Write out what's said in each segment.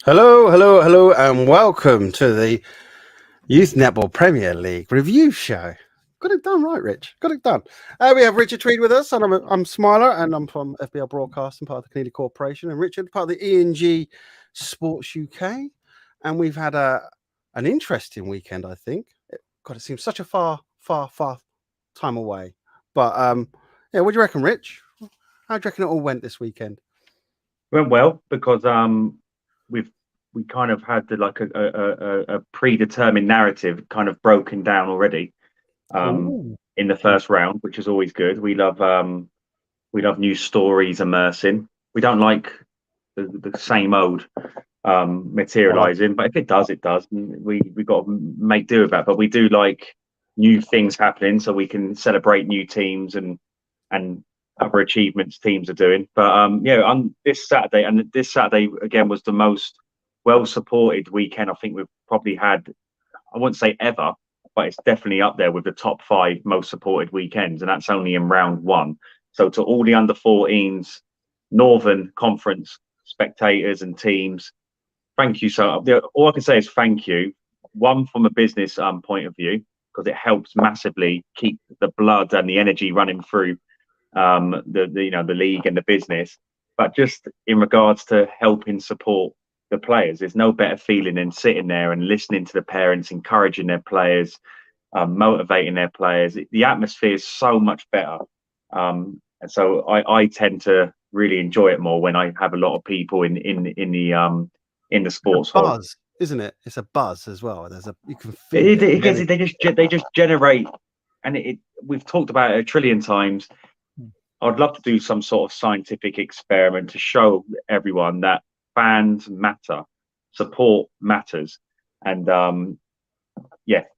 Hello, hello, hello, and welcome to the Youth Netball Premier League review show. Got it done right, Rich. Got it done. We have Richard Tweed with us, and I'm Smiler, and I'm from FBL Broadcasting, part of the Canadian Corporation, and Richard, part of the ENG Sports UK. And we've had an interesting weekend, I think. God, it seems such a far time away. But yeah, what do you reckon, Rich? How do you reckon it all went this weekend? Went well because we kind of had a predetermined narrative kind of broken down already in the first round, which is always good. We love new stories immersing. We don't like the same old materializing, but if it does, it does. We got to make do with that. But we do like new things happening, so we can celebrate new teams and other achievements teams are doing. But on this Saturday, and this Saturday again was the most well-supported weekend I think we've probably had. I wouldn't say ever, but it's definitely up there with the top 5 most supported weekends, and that's only in round 1. So to all the under 14s Northern Conference spectators and teams, thank you. So all I can say is thank you. One, from a business point of view, because it helps massively keep the blood and the energy running through the league and the business. But just in regards to helping support the players, there's no better feeling than sitting there and listening to the parents, encouraging their players, motivating their players. The atmosphere is so much better, and so I tend to really enjoy it more when I have a lot of people in the sports hall. Buzz, isn't it? It's a buzz as well. You can feel it. They just generate, and we've talked about it a trillion times. I'd love to do some sort of scientific experiment to show everyone that fans matter, support matters, and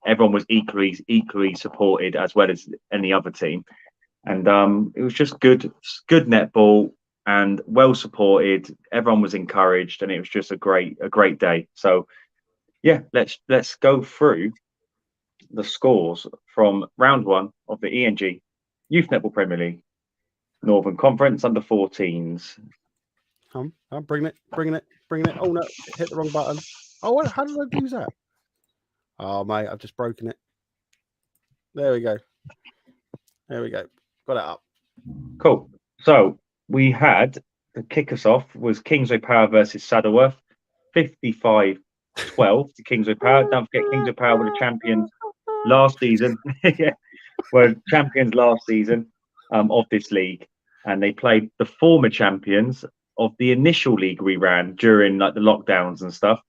everyone was equally supported as well as any other team, and it was just good netball and well supported. Everyone was encouraged, and it was just a great day. So yeah, let's go through the scores from round 1 of the ENG Youth Netball Premier League Northern Conference under 14s. I'm bringing it. Oh no, hit the wrong button. Oh, how did I use that? Oh mate, I've just broken it. There we go. Got it up. Cool. So we had, the kick us off was Kingsway Power versus Saddleworth, 55-12 to Kingsway Power. Don't forget, Kingsway Power were the champions last season. Were champions last season of this league, and they played the former champions of the initial league we ran during like the lockdowns and stuff,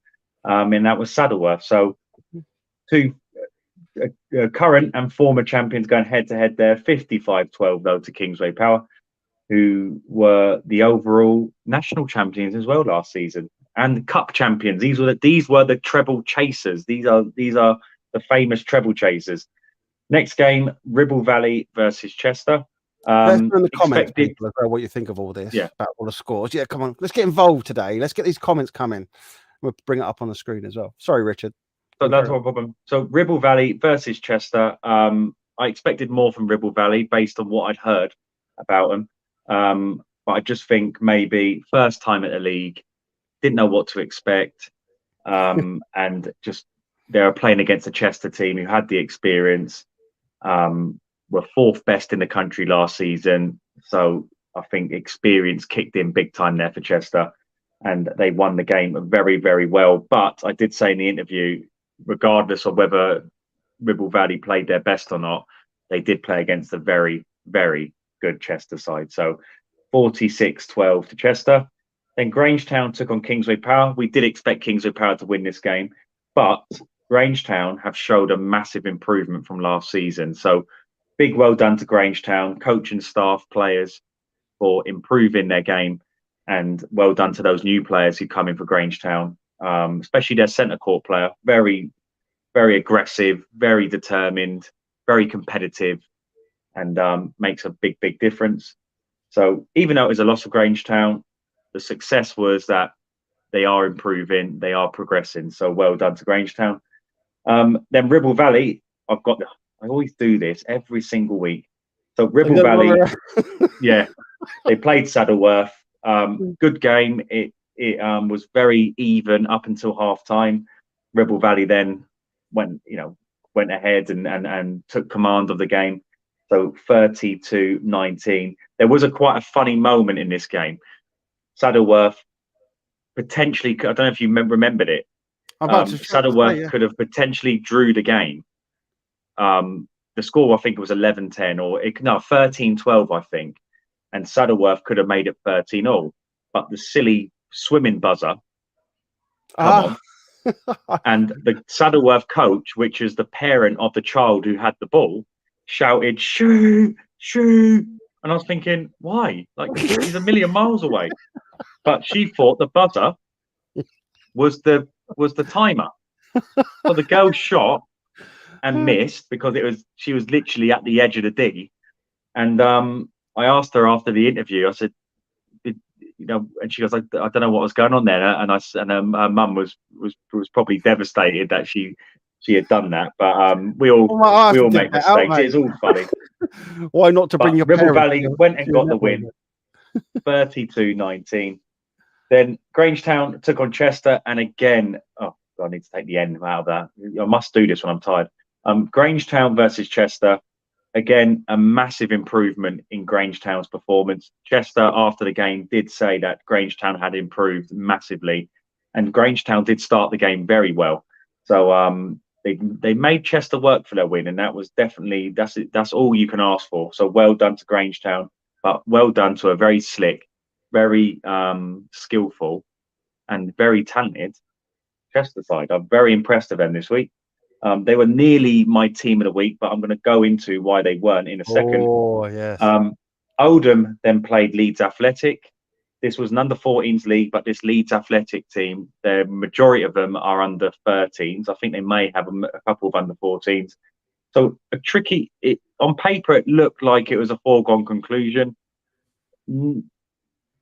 and that was Saddleworth. So 2 current and former champions going head to head there. 55-12 though to Kingsway Power, who were the overall national champions as well last season, and cup champions. These were the treble chasers. These are the famous treble chasers. Next game, Ribble Valley versus Chester. Let's put in the comments, people, what you think of all this, about all the scores. Yeah, come on, let's get involved today. Let's get these comments coming. We'll bring it up on the screen as well. Sorry, Richard. So that's no problem. So Ribble Valley versus Chester. I expected more from Ribble Valley based on what I'd heard about them. But I just think maybe first time at the league, didn't know what to expect. And just they were playing against a Chester team who had the experience. Were 4th best in the country last season, so I think experience kicked in big time there for Chester, and they won the game very, very well. But I did say in the interview, regardless of whether Ribble Valley played their best or not, they did play against a very, very good Chester side. So 46-12 to Chester. Then Grangetown took on Kingsway Power. We did expect Kingsway Power to win this game, but Grangetown have showed a massive improvement from last season. So big well done to Grangetown, coach and staff, players, for improving their game, and well done to those new players who come in for Grangetown, especially their centre court player. Very, very aggressive, very determined, very competitive, and makes a big, big difference. So even though it was a loss of Grangetown, the success was that they are improving, they are progressing. So well done to Grangetown. Then Ribble Valley, I always do this every single week. So Ribble Valley, they played Saddleworth. Good game. It was very even up until half time. Rebel Valley then went ahead and took command of the game. So 30-19. There was quite a funny moment in this game. Saddleworth potentially, I don't know if you remembered it. I'm about to Saddleworth yeah. could have potentially drew the game. The score, I think it was 11-10 or 13-12, I think. And Saddleworth could have made it 13-all. But the silly swimming buzzer come on. And the Saddleworth coach, which is the parent of the child who had the ball, shouted, "Shoot, shoot." And I was thinking, why? Like, he's a million miles away. But she thought the buzzer was the timer. So the girl shot and missed because she was literally at the edge of the D. And I asked her after the interview, I said, and she goes, I don't know what was going on there. And her mum was probably devastated that she had done that. But we all make mistakes. It's all funny. Why not to bring your Ribble parents? Valley went and got the win, 32-19. Then Grangetown took on Chester, and again, I need to take the end out of that. I must do this when I'm tired. Grangetown versus Chester. Again, a massive improvement in Grangetown's performance. Chester, after the game, did say that Grangetown had improved massively, and Grangetown did start the game very well. So they made Chester work for their win, and that was definitely that's all you can ask for. So well done to Grangetown, but well done to a very slick, very skillful, and very talented Chester side. I'm very impressed with them this week. They were nearly my team of the week, but I'm going to go into why they weren't in a second. Oh, yes. Oldham then played Leeds Athletic. This was an under-14s league, but this Leeds Athletic team, the majority of them are under 13s. I think they may have a couple of under 14s. So on paper, it looked like it was a foregone conclusion. In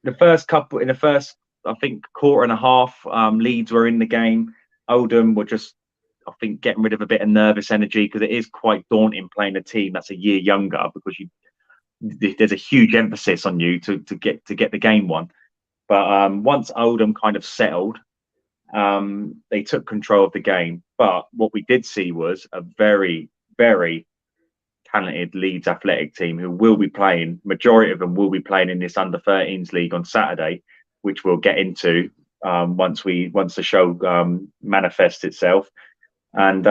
the first, I think, quarter and a half, Leeds were in the game. Oldham were just, I think, getting rid of a bit of nervous energy because it is quite daunting playing a team that's a year younger because there's a huge emphasis on you to get the game won. But once Oldham kind of settled, they took control of the game. But what we did see was a very, very talented Leeds Athletic team who will be playing. Majority of them will be playing in this under 13s league on Saturday, which we'll get into once the show manifests itself. And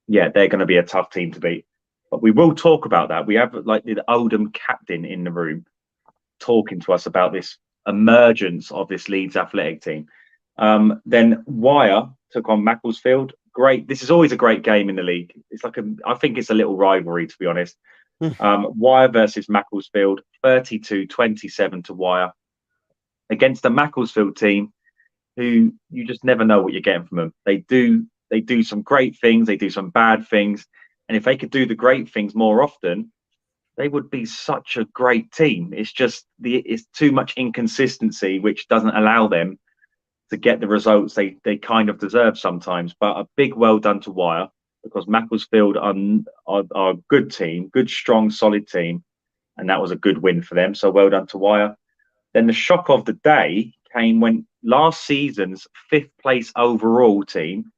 they're going to be a tough team to beat. But we will talk about that. We have like the Oldham captain in the room talking to us about this emergence of this Leeds Athletic team. Then Wyre took on Macclesfield. Great. This is always a great game in the league. It's like I think it's a little rivalry, to be honest. Wyre versus Macclesfield, 32-27 to Wyre. Against the Macclesfield team, who you just never know what you're getting from them. They do some great things. They do some bad things. And if they could do the great things more often, they would be such a great team. It's just it's too much inconsistency, which doesn't allow them to get the results they kind of deserve sometimes. But a big well done to Wyre because Macclesfield are a good team, good, strong, solid team. And that was a good win for them. So well done to Wyre. Then the shock of the day came when last season's 5th place overall team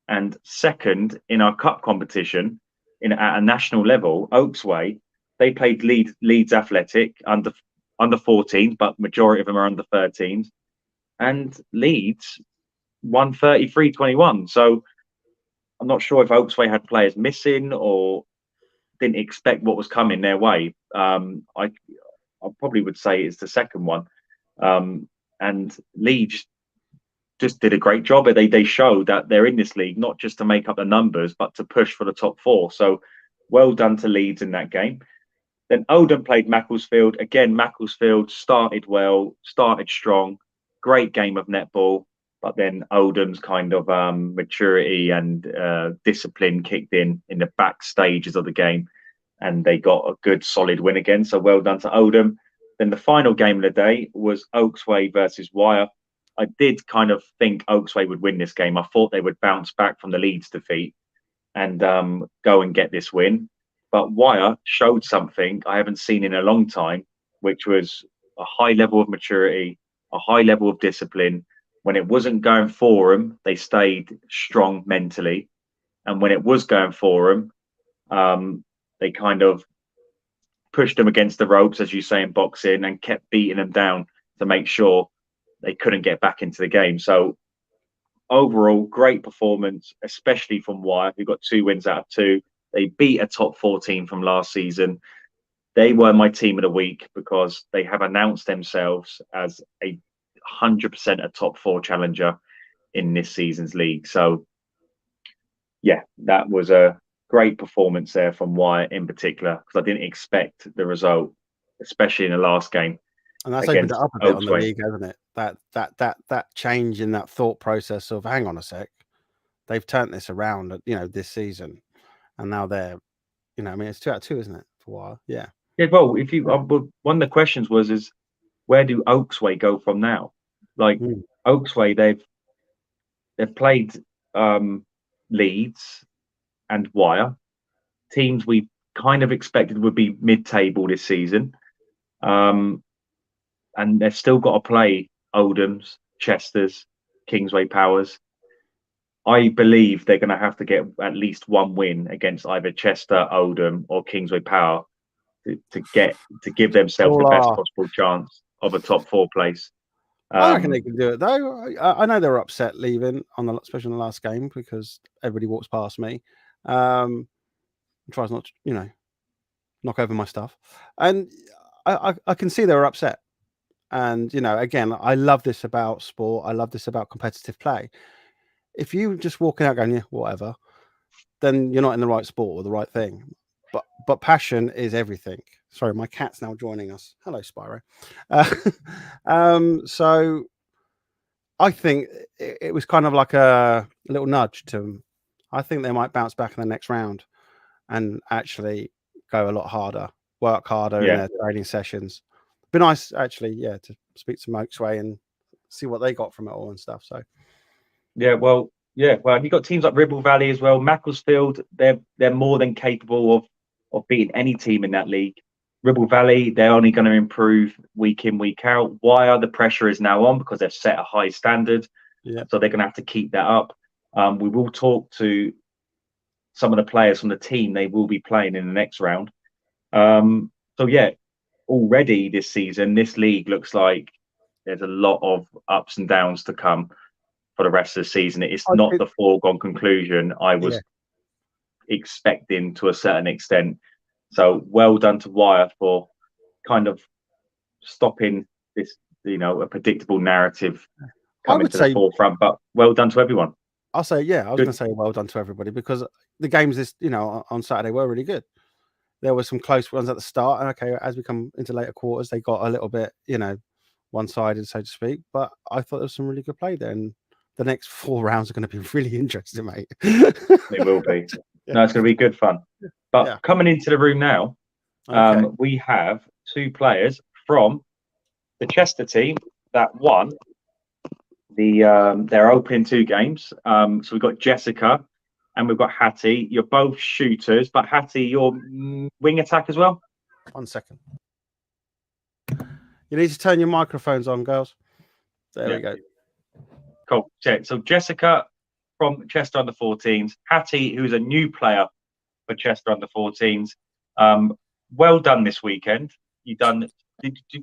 and second in our cup competition at a national level, Oaksway, they played Leeds Athletic under 14s, but majority of them are under 13s. And Leeds won 33-21. So I'm not sure if Oaksway had players missing or didn't expect what was coming their way. I probably would say it's the second one. And Leeds just did a great job. They showed that they're in this league, not just to make up the numbers, but to push for the top 4. So well done to Leeds in that game. Then Oldham played Macclesfield. Again, Macclesfield started well, started strong. Great game of netball. But then Oldham's kind of maturity and discipline kicked in the back stages of the game. And they got a good, solid win again. So well done to Oldham. Then the final game of the day was Oaksway versus Wyre. I did kind of think Oaksway would win this game. I thought they would bounce back from the Leeds defeat and go and get this win. But Wyre showed something I haven't seen in a long time, which was a high level of maturity, a high level of discipline. When it wasn't going for them, they stayed strong mentally. And when it was going for them, they kind of pushed them against the ropes, as you say in boxing, and kept beating them down to make sure they couldn't get back into the game. So overall, great performance, especially from Wyre, who got 2 wins out of 2. They beat a top 4 team from last season. They were my team of the week because they have announced themselves as 100% a top 4 challenger in this season's league. So, yeah, that was a great performance there from Wyre in particular, because I didn't expect the result, especially in the last game. And that's opened it up a bit on the Oaksway. league, hasn't it? That change in that thought process of, hang on a sec, they've turned this around, this season, and now they're, I mean, it's 2 out of 2, isn't it, for Wyre? Yeah. Yeah. Well, if you one of the questions is where do Oaksway go from now? Like Oaksway, they've played Leeds and Wyre, teams we kind of expected would be mid-table this season. And they've still got to play Oldham's, Chester's, Kingsway Powers. I believe they're going to have to get at least 1 win against either Chester, Oldham, or Kingsway Power to give themselves the best possible chance of a top 4 place. I reckon they can do it though. I know they were upset leaving especially on the last game, because everybody walks past me, and tries not to, knock over my stuff, and I can see they were upset. And again, I love this about sport. I love this about competitive play. If you just walking out going, yeah, whatever, then you're not in the right sport or the right thing. But passion is everything. Sorry, my cat's now joining us. Hello, Spyro. So I think it was kind of like a little nudge to them. I think they might bounce back in the next round and actually go a lot harder, work harder in their training sessions. Be nice, actually, to speak to Oaksway and see what they got from it all and stuff. So, well, you got teams like Ribble Valley as well. Macclesfield, they're more than capable of beating any team in that league. Ribble Valley, they're only going to improve week in, week out. Wyre, the pressure is now on because they've set a high standard. Yeah. So they're going to have to keep that up. We will talk to some of the players from the team they will be playing in the next round. Already this season, this league looks like there's a lot of ups and downs to come for the rest of the season. It's not the foregone conclusion I was expecting to a certain extent. So well done to Wyre for kind of stopping this, a predictable narrative coming to the forefront. But well done to everyone. I'll say, I was going to say well done to everybody, because the games on Saturday were really good. There were some close ones at the start, and okay, as we come into later quarters, they got a little bit, one-sided, so to speak. But I thought there was some really good play there, and the next 4 rounds are going to be really interesting, mate. It will be. No, it's going to be good fun. But coming into the room now, we have 2 players from the Chester team that won their opening 2 games. So we've got Jessica and we've got Hattie. You're both shooters, but Hattie, you're wing attack as well? 1 second. You need to turn your microphones on, girls. There we go. Cool. So Jessica from Chester under 14s, Hattie, who's a new player for Chester under 14s. Well done this weekend. Do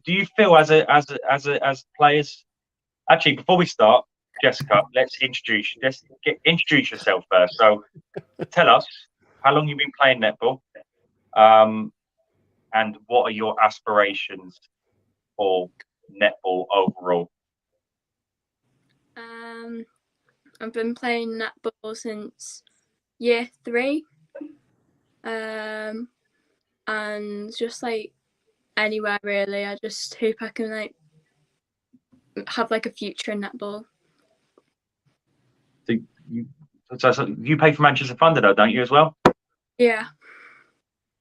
you feel as players? Actually, before we start, Jessica, let's introduce yourself first. So tell us how long you've been playing netball, and what are your aspirations for netball overall? I've been playing netball since year 3, and just like anywhere really. I just hope I can have a future in netball. So you play for Manchester Thunder though, don't you, as well? Yeah.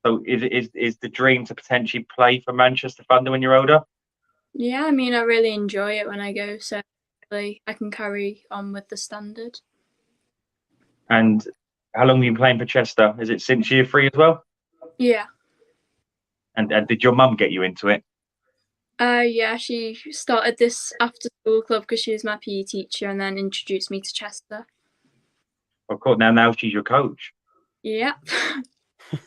So is the dream to potentially play for Manchester Thunder when you're older? Yeah, I mean, I really enjoy it when I go, so I can carry on with the standard. And how long have you been playing for Chester? Is it since year 3 as well? Yeah. And did your mum get you into it? Yeah, she started this after school club because she was my PE teacher, and then introduced me to Chester. Of course, now she's your coach. Yeah.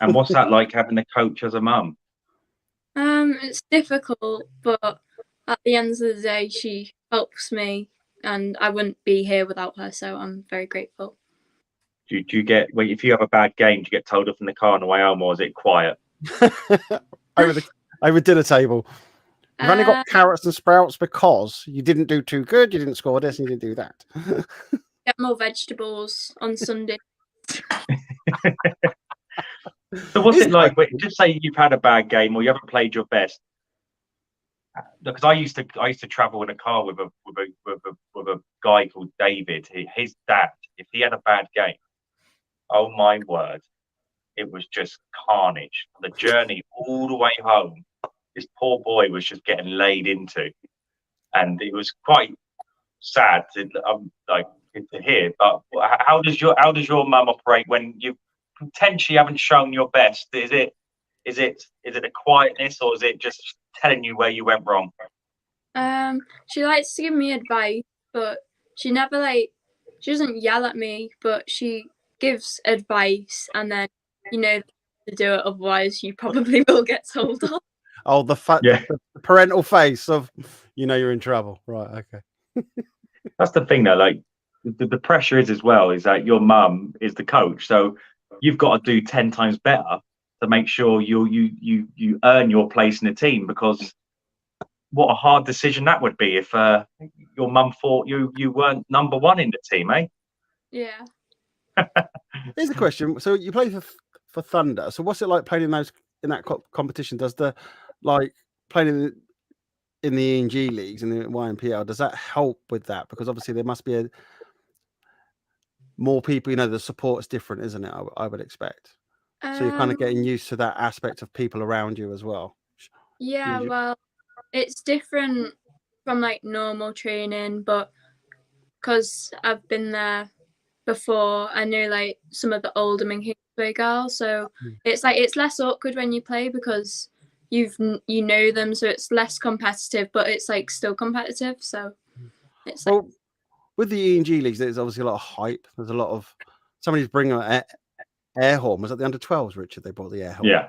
And what's that like having a coach as a mum? It's difficult, but at the end of the day, she helps me, and I wouldn't be here without her. So I'm very grateful. Do you get, well, if you have a bad game, do you get told off in the car on the way home, or is it quiet? over dinner table. You've only got carrots and sprouts because you didn't do too good, you didn't score this, and you didn't do that. Get more vegetables on Sunday. So what's it like? Just say you've had a bad game or you haven't played your best. Because I used to travel in a car with a guy called David. His dad, if he had a bad game, oh my word, it was just carnage. The journey all the way home, this poor boy was just getting laid into, and it was quite sad to hear. But how does your mum operate when you potentially haven't shown your best? Is it a quietness, or is it just telling you where you went wrong? She likes to give me advice, but she never she doesn't yell at me, but she gives advice, and then to do it, otherwise you probably will get told off. Oh, the parental face of you're in trouble, right? Okay. That's the thing, though. Like the pressure is as well is that your mum is the coach, so you've got to do 10 times better to make sure you earn your place in the team. Because what a hard decision that would be if your mum thought you weren't number one in the team, eh? Yeah. Here's a question. So you play for Thunder. So what's it like playing in that competition? Does playing in the ENG leagues in the YNPL, does that help with that? Because obviously there must be more people. The support is different, isn't it? I would expect. So you're kind of getting used to that aspect of people around you as well. Yeah, well, it's different from normal training, but because I've been there before, I know some of the Oldham and Oaksway girls, so it's less awkward when you play because you know them, so it's less competitive, but it's still competitive. So it's with the ENG leagues, there's obviously a lot of hype. There's a lot of somebody's bringing an air horn. Was that the under-12s, Richard? They brought the air horn. Yeah.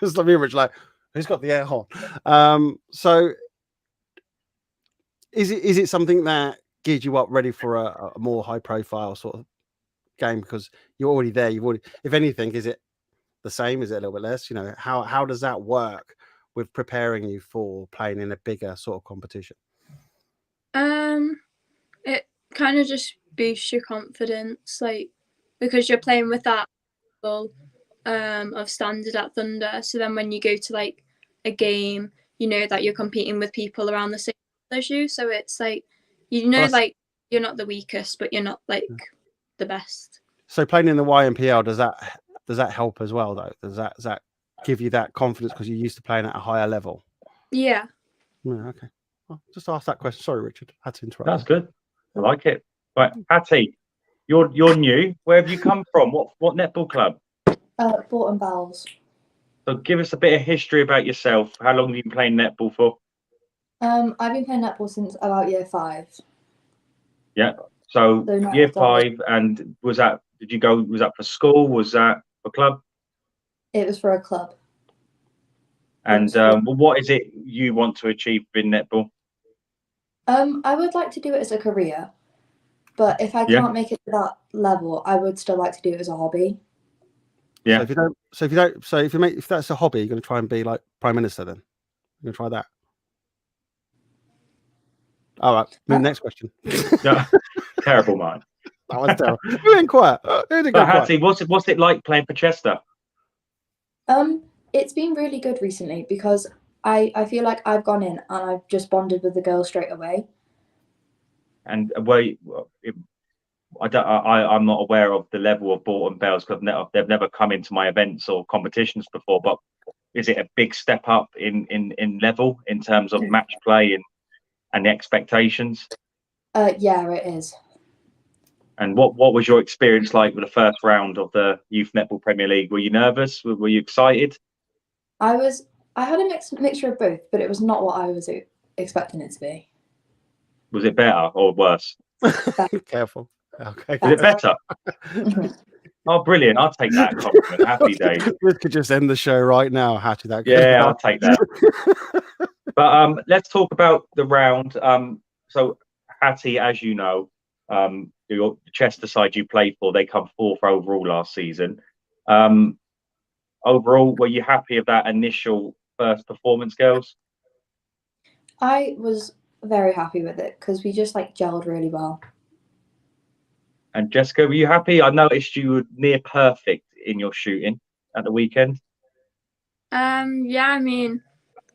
Just like me, Richard, who's got the air horn? So is it something that geared you up ready for a more high-profile sort of game because you're already there? If anything, is it the same? Is it a little bit less? How does that work with preparing you for playing in a bigger sort of competition? It kind of just boosts your confidence, because you're playing with that level of standard at Thunder. So then when you go to a game, you know that you're competing with people around the same as you. So it's you're not the weakest, but you're not the best. So playing in the YNPL, does that help as well though? Does that give you that confidence because you're used to playing at a higher level? Yeah. Okay. Well, just ask that question. Sorry, Richard. I had to interrupt. That's good. I like it. Right, Hattie, you're new. Where have you come from? What netball club? Bolton Bells. So give us a bit of history about yourself. How long have you been playing netball for? I've been playing netball since about year 5. Yeah. So year 5, and was that for school? Was that for club? It was for a club. And what is it you want to achieve in netball? I would like to do it as a career, but if I can't make it to that level, I would still like to do it as a hobby. Yeah. If that's a hobby, you're going to try and be like Prime Minister. Then you're going to try that. All right. Next question. No, terrible mind. That was terrible. We're in quiet. Hattie, what's it like playing for Chester? It's been really good recently because I feel like I've gone in and I've just bonded with the girls straight away. And I'm not aware of the level of Bolton Bells because they've never come into my events or competitions before. But is it a big step up in level in terms of match play and the expectations? Yeah, it is. And what was your experience like with the first round of the Youth Netball Premier League? Were you nervous? Were you excited? I was I had a mixture of both, but it was not what I was expecting it to be. Was it better or worse? Careful. Okay. Was it better? Oh, brilliant. I'll take that compliment. Happy days. We could just end the show right now, Hattie. That Yeah, I'll take that. But let's talk about the round. So Hattie, as you know, the Chester side you played for, they come 4th overall last season. Overall, were you happy with that initial first performance, girls? I was very happy with it because we just like gelled really well. And Jessica, were you happy? I noticed you were near perfect in your shooting at the weekend. Yeah, I mean,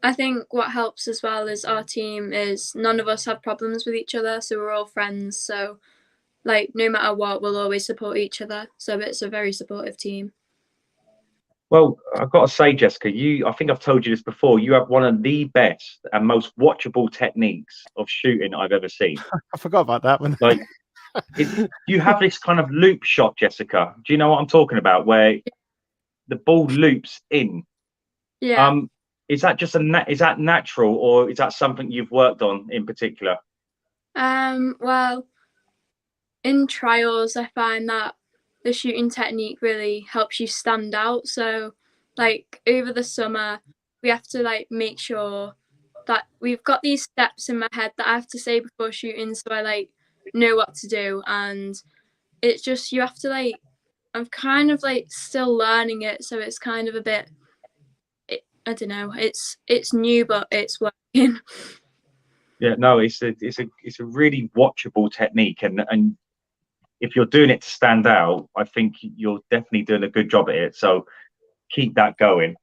I think what helps as well is our team is none of us have problems with each other, so we're all friends. So, like, no matter what, we'll always support each other. So it's a very supportive team. Well, I've got to say, Jessica, I think I've told you this before, you have one of the best and most watchable techniques of shooting I've ever seen. I forgot about that one. Like, you have this kind of loop shot, Jessica. Do you know what I'm talking about? Where the ball loops in. Yeah. Is that just is that natural, or is that something you've worked on in particular? Well, in trials, I find that the shooting technique really helps you stand out. So, like, over the summer, we have to like make sure that we've got these steps in my head that I have to say before shooting, so I like know what to do. And it's just, you have to like, I'm kind of like still learning it, so it's kind of a bit, I don't know, it's new, but it's working. Yeah, no, it's a really watchable technique, and if you're doing it to stand out, I think you're definitely doing a good job at it. So keep that going.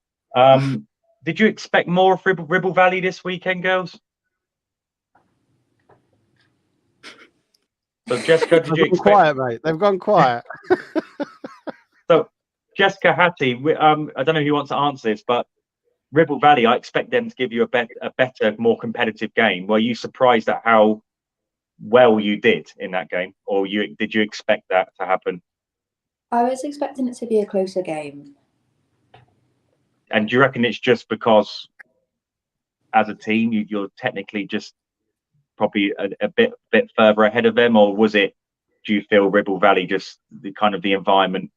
Did you expect more of Ribble Valley this weekend, girls? So Jessica, did you expect? Quiet, mate. They've gone quiet. So Jessica, Hattie, I don't know who wants to answer this, but Ribble Valley, I expect them to give you a better, more competitive game. Were you surprised at how well you did in that game, or did you expect that to happen? I was expecting it to be a closer game. And do you reckon it's just because, as a team, you're technically just probably a bit further ahead of them, or was it? Do you feel Ribble Valley just the environment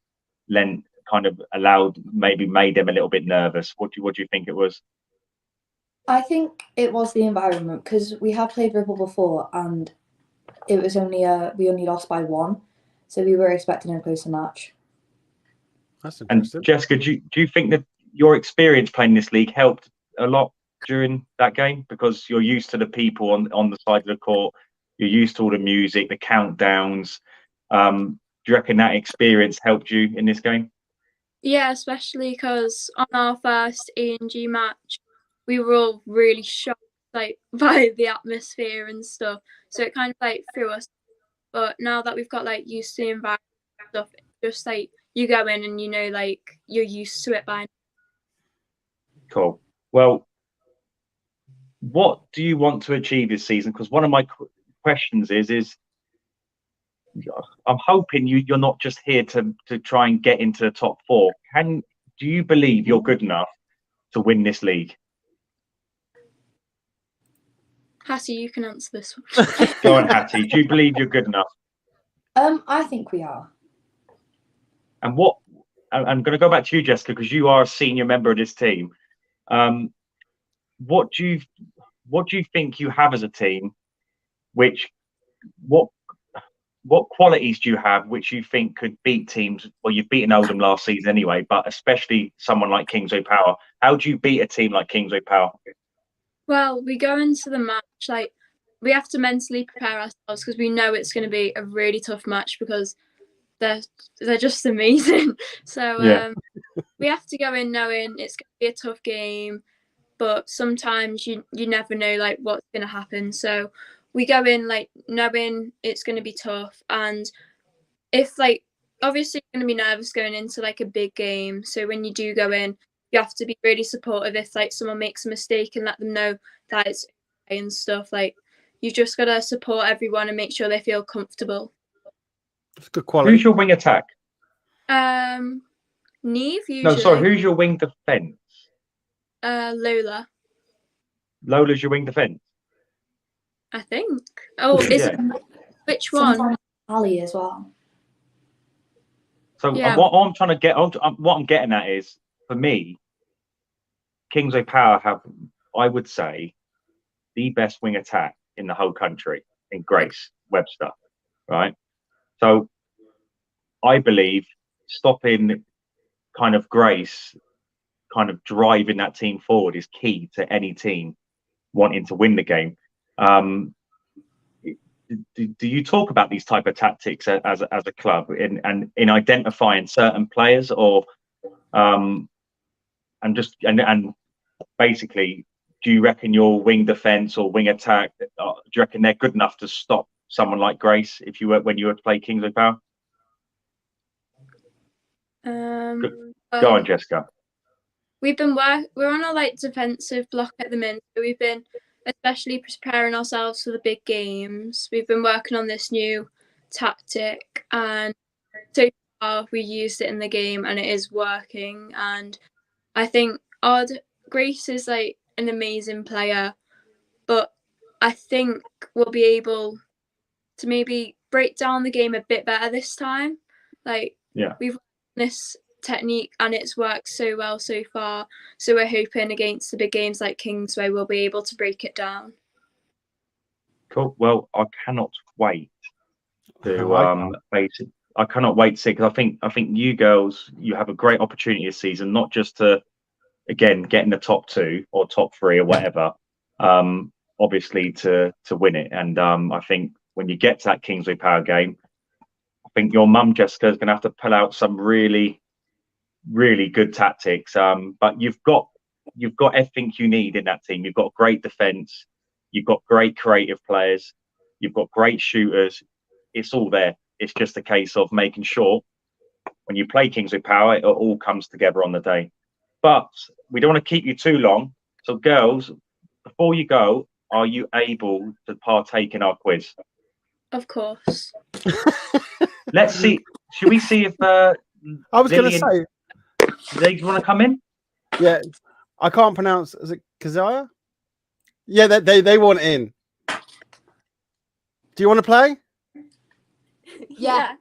made them a little bit nervous? What do you think it was? I think it was the environment, because we have played Ribble before and it was only we only lost by 1, so we were expecting a closer match. That's interesting. And Jessica, do you think that your experience playing this league helped a lot during that game, because you're used to the people on the side of the court, you're used to all the music, the countdowns? Do you reckon that experience helped you in this game? Yeah, especially because on our first ENG match, we were all really shocked like by the atmosphere and stuff. So it kind of like threw us. But now that we've got like used to the environment and stuff, just like you go in and you know like you're used to it by now. Cool. Well, what do you want to achieve this season? Because one of my questions is I'm hoping you're not just here to try and get into the top 4. Do you believe you're good enough to win this league? Hattie, you can answer this one. Go on, Hattie. Do you believe you're good enough? I think we are. And I'm going to go back to you, Jessica, because you are a senior member of this team. What do you think you have as a team? What qualities do you have which you think could beat teams? Well, you've beaten Oldham last season anyway, but especially someone like Kingsway Power. How do you beat a team like Kingsway Power? Well, we go into the match like we have to mentally prepare ourselves, because we know it's going to be a really tough match because they're just amazing. So yeah. We have to go in knowing it's going to be a tough game, but sometimes you never know like what's going to happen. So we go in like knowing it's going to be tough, and if like obviously you're going to be nervous going into like a big game. So when you do go in, you have to be really supportive if like someone makes a mistake and let them know that it's okay and stuff. Like you just got to support everyone and make sure they feel comfortable. That's good quality. Who's your wing attack? Neve usually. No, sorry. Who's your wing defense? Lola, Lola's your wing defence. I think. Oh, is Yeah. it? Which one? Sometimes Ali as well. So Yeah. what I'm trying to get, what I'm getting at is, for me, Kingsway Power have, I would say, the best wing attack in the whole country in Grace Webster, right? So I believe stopping kind of Grace, kind of driving that team forward is key to any team wanting to win the game. Do you talk about these type of tactics as a club in identifying certain players, or and basically, do you reckon your wing defence or wing attack, do you reckon they're good enough to stop someone like Grace when you were to play Kingsway Power? Go on, Jessica. We're on a like defensive block at the minute. So we've been especially preparing ourselves for the big games. We've been working on this new tactic, and so far we used it in the game and it is working. And I think Grace is like an amazing player, but I think we'll be able to maybe break down the game a bit better this time. Like, yeah, we've this technique and it's worked so well so far, so we're hoping against the big games like Kingsway we'll be able to break it down. Cool. Well, I cannot wait to I cannot wait to see, because I think you girls, you have a great opportunity this season, not just to again get in the top 2 or top 3 or whatever, obviously to win it. And I think when you get to that Kingsway Power game, I think your mum Jessica is going to have to pull out some really good tactics, but you've got everything you need in that team. You've got great defense, you've got great creative players, you've got great shooters. It's all there. It's just a case of making sure when you play Kingsway Power, it all comes together on the day. But we don't want to keep you too long, so girls, before you go, are you able to partake in our quiz? Of course. Let's see. Should we see if I was going to say, they want to come in? Yeah, I can't pronounce. Is it Keziah? Yeah, they want in. Do you want to play? Yeah.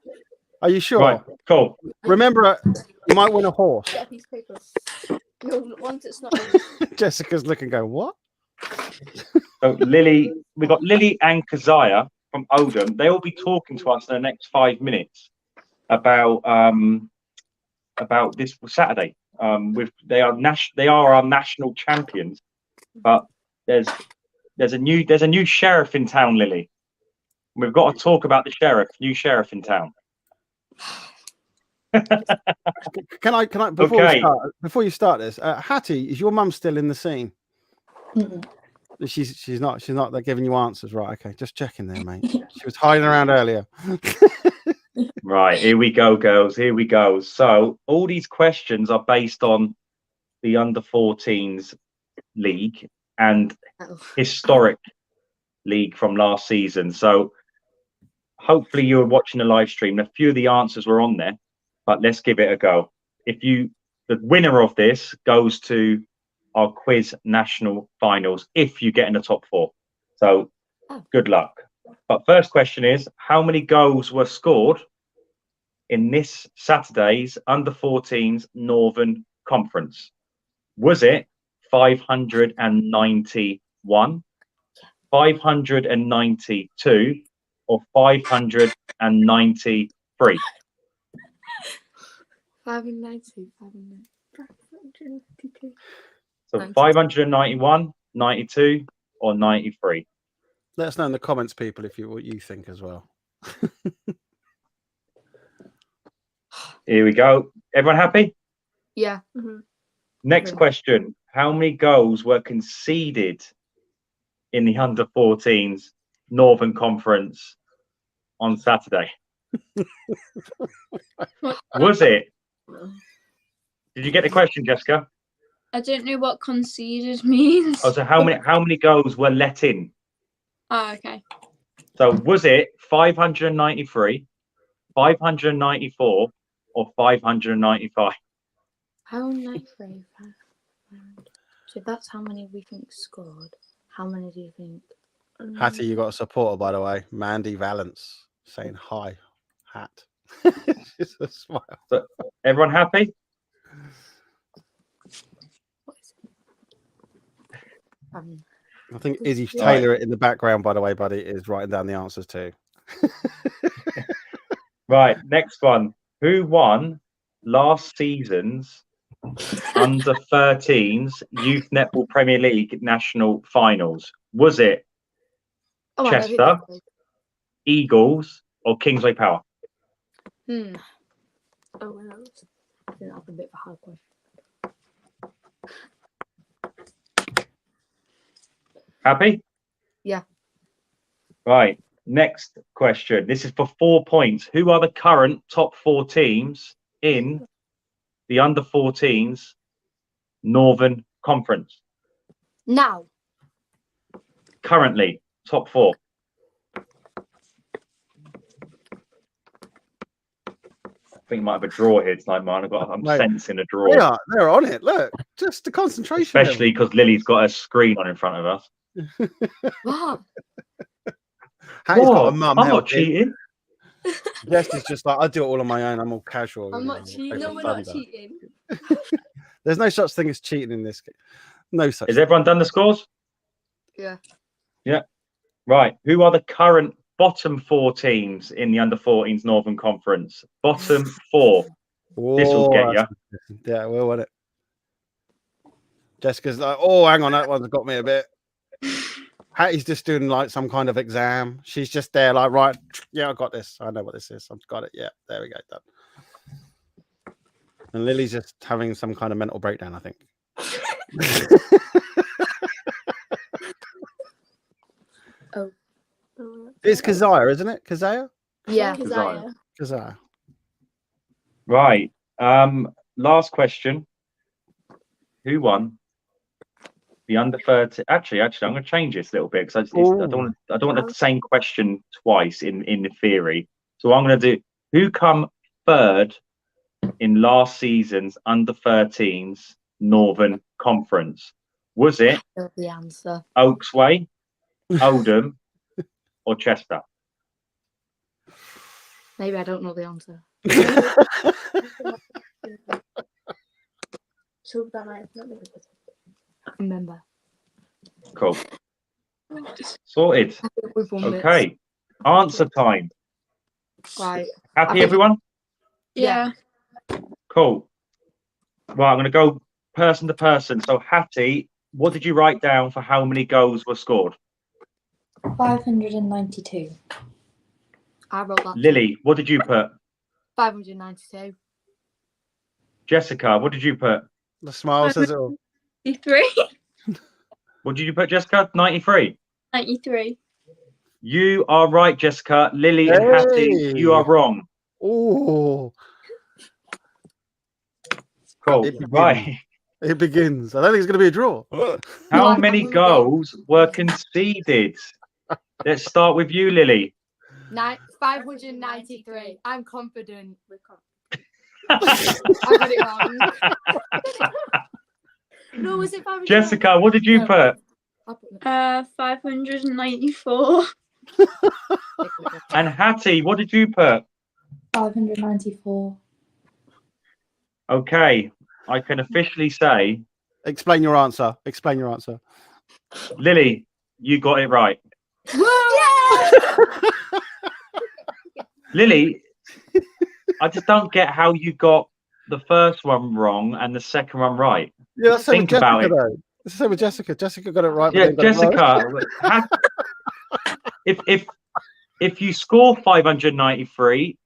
Are you sure? Right. Cool. Remember, you might win a horse. Get a piece of paper. No, once it's not. Jessica's looking, going, what? So Lily, we got Lily and Keziah from Oldham. They will be talking to us in the next 5 minutes about this Saturday. They are our national champions, but there's a new sheriff in town, Lily. We've got to talk about the new sheriff in town. Can I before you start this, Hattie, is your mum still in the scene? Mm-mm. She's not they're giving you answers, right? Okay, just checking there, mate. She was hiding around earlier. Right, here we go, girls. Here we go. So all these questions are based on the under-14s league and historic league from last season. So hopefully you were watching the live stream. A few of the answers were on there, but let's give it a go. The winner of this goes to our quiz national finals if you get in the top 4. So good luck. But first question is, how many goals were scored in this Saturday's under-14s Northern Conference? Was it 591, 592, or 593? 592, 592. So 591, 92, or 93? Let us know in the comments, people, what you think as well. Here we go. Everyone happy? Yeah. Mm-hmm. Next question. How many goals were conceded in the under-14s Northern Conference on Saturday? Was it? Did you get the question, Jessica? I don't know what conceded means. Oh, so how many goals were let in? Oh, okay. So was it 593, 594, or 595? How 93? So if that's how many we think scored, how many do you think? Hattie, you got a supporter, by the way. Mandy Valence saying hi, Hat. Just a smile. So, everyone happy? What is it? I think Izzy Right. Taylor in the background, by the way, buddy, is writing down the answers too. Right, next one. Who won last season's under 13s Youth Netball Premier League national finals? Was it Oh, I know who Chester, this is. Eagles, or Kingsway Power? Oh, well, I think that's a bit of a hard question. Happy? Yeah. Right. Next question. This is for 4 points. Who are the current top 4 teams in the under 14s Northern Conference? Now. Currently, top 4. I think you might have a draw here tonight, man. I'm Mate, sensing a draw. They're on it. Look, just the concentration. Especially because Lily's got a screen on in front of us. What? Hattie's got a What? mum I'm not helping. cheating. Jess is just like, I do it all on my own. I'm all casual. I'm you not know, cheating. play No, for we're not thunder. cheating. There's no such thing as cheating in this game. No such Has thing. everyone done the scores? Yeah. Right. Who are the current bottom 4 teams in the under 14s Northern Conference? Bottom 4. This will get you. Yeah, we'll want it. Jessica's like, oh, hang on, that one's got me a bit. Hattie's just doing like some kind of exam. She's just there, like, right, yeah, I got this. I know what this is. I've got it. Yeah, there we go. Done. And Lily's just having some kind of mental breakdown, I think. It's Keziah, isn't it? Keziah? Yeah. Keziah. Keziah. Right. Last question. Who won the under 30? Actually, I'm going to change this a little bit because I don't want the same question twice in the theory. So I'm going to do, who come third in last season's under 13s Northern Conference? Was it The answer. Oaksway, Oldham, or Chester? Maybe I don't know the answer. So that might have not been good. I remember. Cool. Sorted. I think we've won this. Okay. Answer time. Right. Happy, everyone? Yeah. Cool. Right, I'm going to go person to person. So, Hattie, what did you write down for how many goals were scored? 592. I wrote that. Lily, what did you put? 592. Jessica, what did you put? The smile says it all. 93. What did you put, Jessica? 93. 93. You are right, Jessica. Lily and Hattie, you are wrong. Oh, Cool. It begins. Right. it begins. I don't think it's going to be a draw. How many goals were conceded? Let's start with you, Lily. 593. I'm confident. I got it wrong. No, was it 500? Jessica, what did you put? 594. And Hattie, what did you put? 594. Okay, I can officially say, Explain your answer. Explain your answer. Lily, you got it right. Lily, I just don't get how you got the first one wrong and the second one right. Yeah, that's Think about it. Though. It's the same with Jessica. Jessica got it right. Yeah, but then got it wrong. Jessica, if you score 593,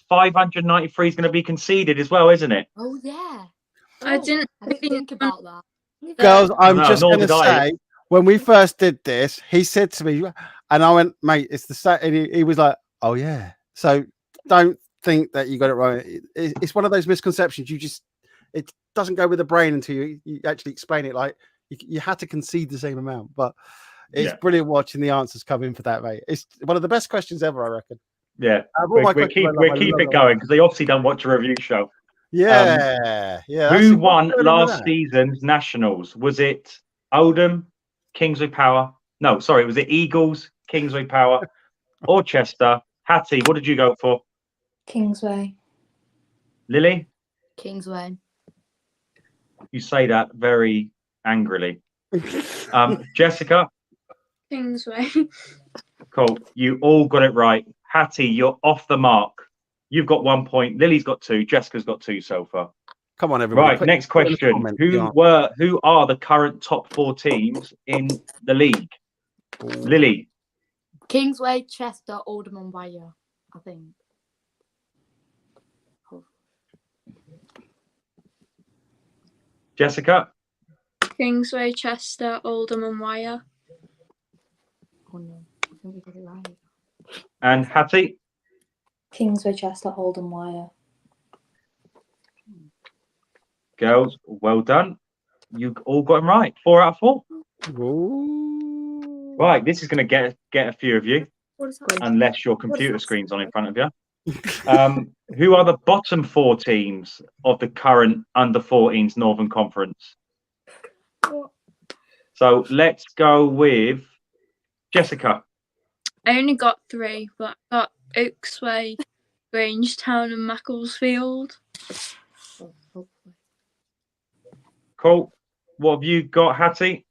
593 is going to be conceded as well, isn't it? Oh, yeah. I didn't think about that. Girls, I'm No, just nor going to did I. say, when we first did this, he said to me, and I went, mate, it's the same. And he was like, oh, yeah. So don't think that you got it right. It's one of those misconceptions. It doesn't go with the brain until you actually explain it. Like you had to concede the same amount, but it's brilliant watching the answers come in for that, mate. It's one of the best questions ever, I reckon. Yeah, we'll keep it going because they obviously don't watch a review show. Yeah, yeah. Who won last season's nationals? Was it Oldham, Kingsway Power? No, sorry, was it Eagles, Kingsway Power, or Chester? Hattie, what did you go for? Kingsway. Lily? Kingsway. You say that very angrily. Jessica? Kingsway. Cool. You all got it right. Hattie, you're off the mark. You've got 1 point. Lily's got 2. Jessica's got 2 so far. Come on, everybody. Right, next question. Who are the current top 4 teams in the league? Lily. Kingsway, Chester, Oldham and Wyre, I think. Jessica? Kingsway, Chester, Oldham and Wyre. Oh no, I think we got it right. And Hattie? Kingsway, Chester, Oldham, Wyre. Girls, well done. You all got them right. 4 out of 4. Ooh. Right, this is going to get a few of you, What is that? unless your computer screen's on in front of you. Who are the bottom 4 teams of the current under-14s Northern Conference? So let's go with Jessica. I only got 3, but I got Oaksway, Grangetown and Macclesfield. Cool. What have you got, Hattie?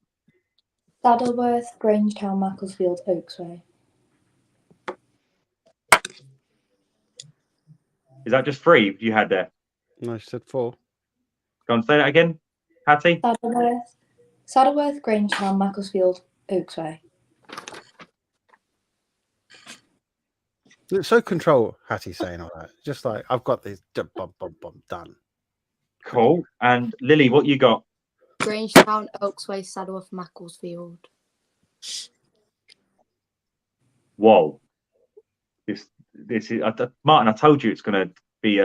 Saddleworth, Grangetown, Macclesfield, Oaksway. Is that just 3 you had there? No, she said 4. Go on, say that again, Hattie. Saddleworth, Grangetown, Macclesfield, Oaksway. It's so control, Hattie saying all that. Just like, I've got this, done. Cool. And Lily, what you got? Grangetown, Oaksway, Saddleworth, Macclesfield. Whoa. This is Martin, I told you it's going to be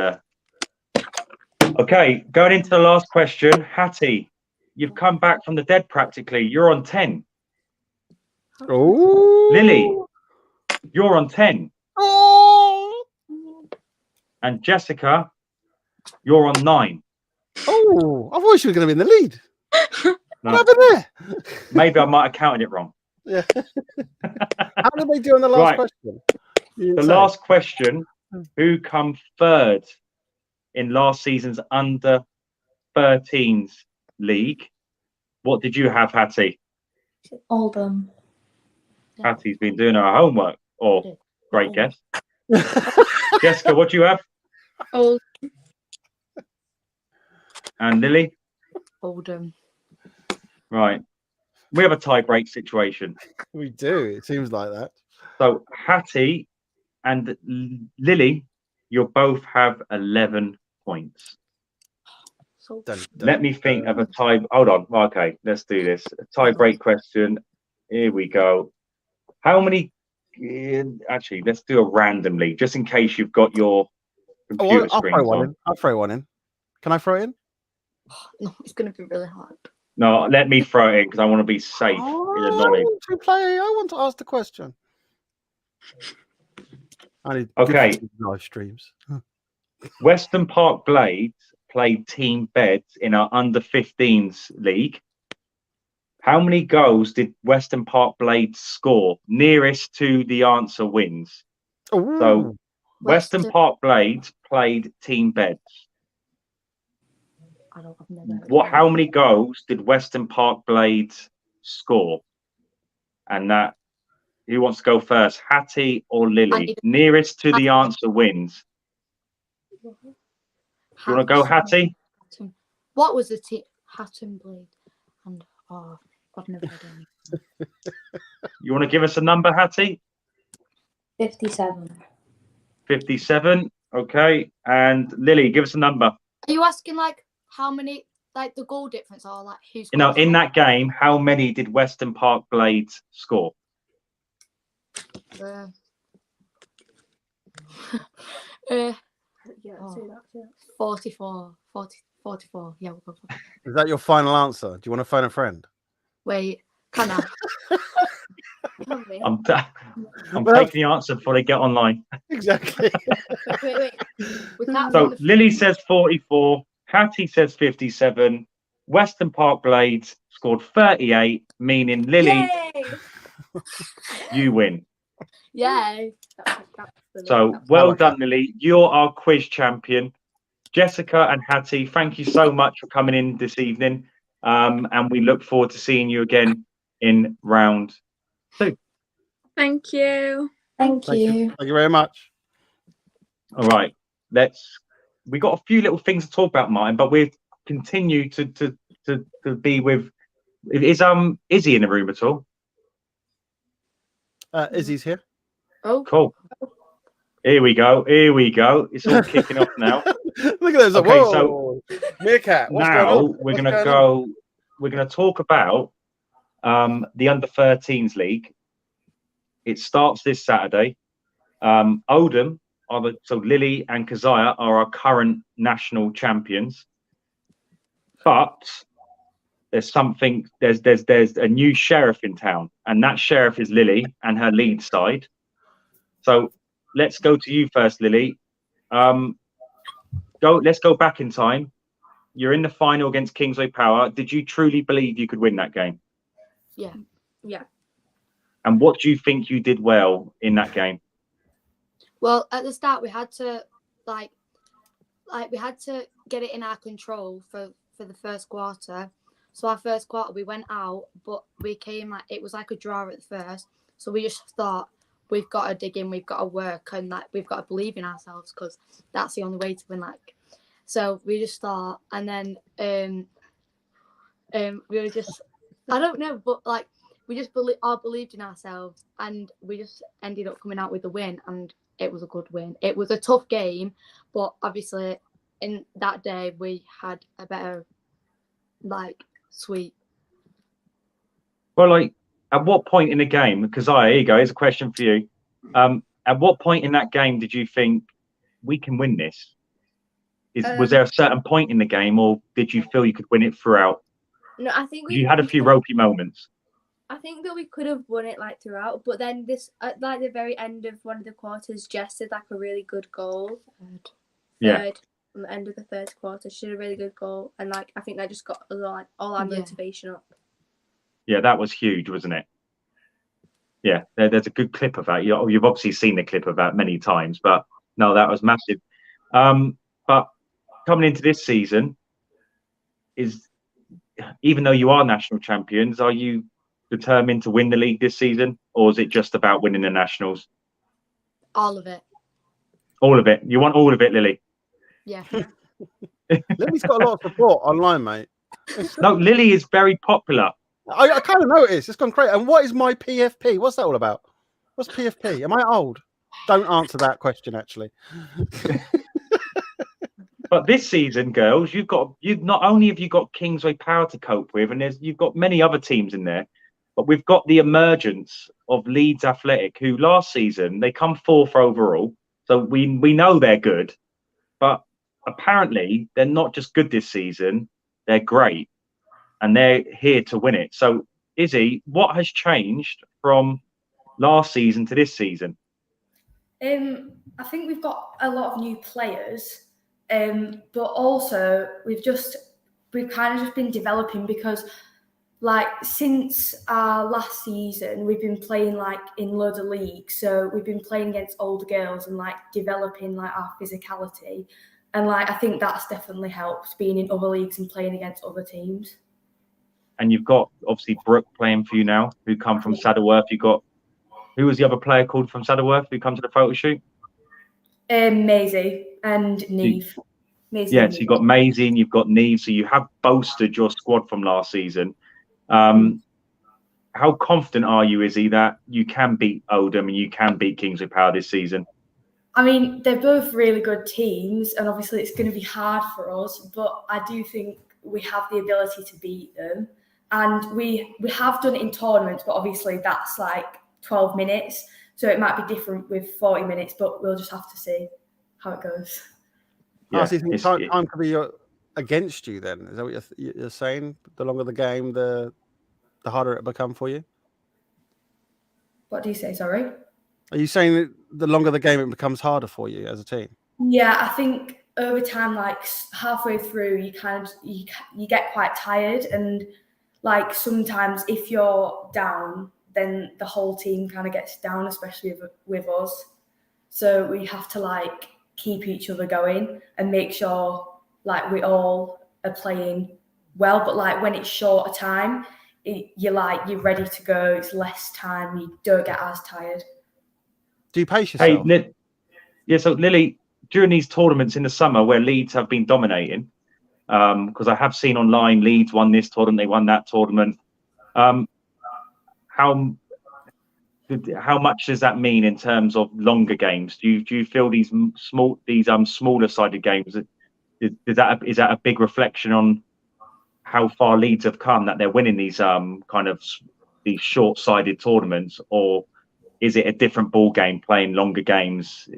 Okay, going into the last question. Hattie, you've come back from the dead practically. You're on 10. Oh, Lily, you're on 10. Oh, And Jessica, you're on 9. oh! I thought she was going to be in the lead. No. What happened there? Maybe I might have counted it wrong. Yeah. How did they do on the last question? The last question: who come third in last season's under 13s league? What did you have, Hattie? Oldham. Hattie's been doing her homework. Oh, great guess. Jessica, what do you have? Old. And Lily? Oldham. Right. We have a tie-break situation. We do. It seems like that. So Hattie and Lily, you both have 11 points. So Let me think of a tie. Hold on. Okay, let's do this. A tie-break question. Here we go. How many? Actually, let's do it randomly, just in case you've got your computer screen on. I'll throw one in. Can I throw it in? no, it's going to be really hard. No, let me throw it in because I want to be safe in the knowledge. I want to ask the question. I need Okay. live streams. Western Park Blades played Team Beds in our under 15s league. How many goals did Western Park Blades score? Nearest to the answer wins. Ooh. So Western Park Blades played Team Beds. I've never heard of How many goals did Western Park Blades score? And that, who wants to go first, Hattie or Lily? Nearest to the answer wins. it. You want to go, Hattie? What was the team? Hatton Blade. And I've never heard any. You want to give us a number, Hattie? 57. 57. Okay. And Lily, give us a number. Are you asking like how many, like the goal difference, or like who's? You know, in that game, how many did Western Park Blades score? Yeah, 44. 44. Yeah, we'll go for it. Is that your final answer? Do you want to phone a friend? Wait, can I? on me. I'm Well, taking the answer before they get online. Exactly. Wait. We can't So run the Lily says 44, Hattie says 57, Western Park Blades scored 38, meaning Lily, Yay! you win. Yay! So well done, Lily. You're our quiz champion. Jessica and Hattie, thank you so much for coming in this evening. And we look forward to seeing you again in round 2. Thank you. Thank you. Thank you very much. All right. We got a few little things to talk about, Martin, but we'll continue to be with. Is Izzy in the room at all? Izzy's here. Oh, Cool. Here we go. It's all kicking off now. Look at those. Okay, Whoa. Meerkat, what's going Now on? we're gonna talk about the under 13s league. It starts this Saturday. Oldham so Lily and Keziah are our current national champions, but there's a new sheriff in town, and that sheriff is Lily and her lead side. So let's go to you first, Lily. Let's go back in time. You're in the final against Kingsway Power. Did you truly believe you could win that game? yeah. And what do you think you did well in that game? Well, at the start, we had to we had to get it in our control for the first quarter. So our first quarter, we went out, but we came it was like a draw at first. So we just thought, we've got to dig in, we've got to work, and we've got to believe in ourselves, because that's the only way to win. So we just thought, and then we were just, I don't know, but we just all believed in ourselves, and we just ended up coming out with a win, and it was a good win. It was a tough game, but obviously in that day we had a better sweep. Well, at what point in the game, because here you go, here's a question for you. At what point in that game did you think we can win this? Was there a certain point in the game, or did you feel you could win it throughout? No, I think You had a few ropey moments. I think that we could have won it throughout, but then at the very end of one of the quarters, Jess did a really good goal. Third, on the end of the third quarter, she did a really good goal, and I think that just got all our motivation up. Yeah, that was huge, wasn't it? Yeah, there's a good clip of that. You've obviously seen the clip of that many times, but no, that was massive. But coming into this season, even though you are national champions, are you determined to win the league this season, or is it just about winning the nationals? All of it. All of it. You want all of it, Lily? Yeah. Lily's got a lot of support online, mate. No, Lily is very popular. I kind of noticed. It's gone crazy. And what is my PFP? What's that all about? What's PFP? Am I old? Don't answer that question, actually. But this season, girls, you've not only have you got Kingsway Power to cope with, and you've got many other teams in there, but we've got the emergence of Leeds Athletic, who last season they come 4th overall. So we know they're good, but apparently they're not just good this season, they're great, and they're here to win it. So Izzy, what has changed from last season to this season? I think we've got a lot of new players, but also we've kind of just been developing, because since our last season we've been playing in loads of leagues, so we've been playing against older girls and developing our physicality, and I think that's definitely helped, being in other leagues and playing against other teams. And you've got obviously Brooke playing for you now, who come from Saddleworth. You've got, who was the other player called from Saddleworth who come to the photo shoot? Maisie and Neve. So you've got Maisie and you've got Neve. So you have bolstered your squad from last season. How confident are you, Izzy, that you can beat Oldham and you can beat Kingsway Power this season? I mean, they're both really good teams, and obviously it's going to be hard for us, but I do think we have the ability to beat them. And we have done it in tournaments, but obviously that's 12 minutes. So it might be different with 40 minutes, but we'll just have to see how it goes. Yeah, so you think time could be against you then? Is that what you're saying? The longer the game, the harder it become for you? What do you say? Sorry. Are you saying that the longer the game, it becomes harder for you as a team? Yeah, I think over time, like halfway through, you get quite tired, and like sometimes if you're down, then the whole team kind of gets down, especially with us. So we have to like keep each other going and make sure like we all are playing well. But like when it's shorter time, you're ready to go. It's less time. You don't get as tired. Do you pace yourself? Hey, so Lily, during these tournaments in the summer where Leeds have been dominating, because I have seen online Leeds won this tournament, they won that tournament. How much does that mean in terms of longer games? Do you feel these smaller sided games, is that a big reflection on how far Leeds have come, that they're winning these these short sided tournaments, or is it a different ball game playing longer games?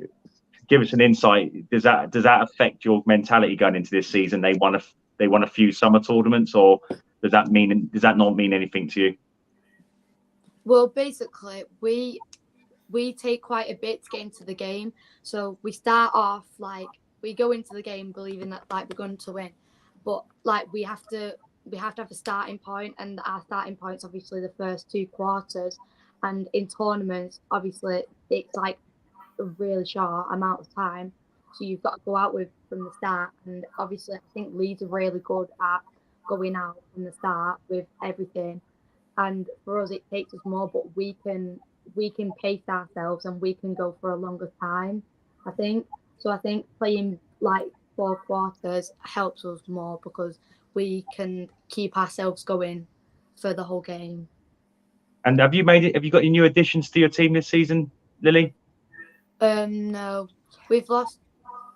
Give us an insight. Does that affect your mentality going into this season? They won a few summer tournaments, or does that not mean anything to you? Well, basically, we take quite a bit to get into the game. So we start off we go into the game believing that we're going to win, but we have to have a starting point, and our starting point's obviously the first 2 quarters. And in tournaments, obviously, it's a really short amount of time, so you've got to go out with from the start. And obviously, I think Leeds are really good at going out from the start with everything. And for us, it takes us more, but we can pace ourselves and we can go for a longer time, I think. So I think playing 4 quarters helps us more because we can keep ourselves going for the whole game. And have you got any new additions to your team this season, Lily? No, we've lost.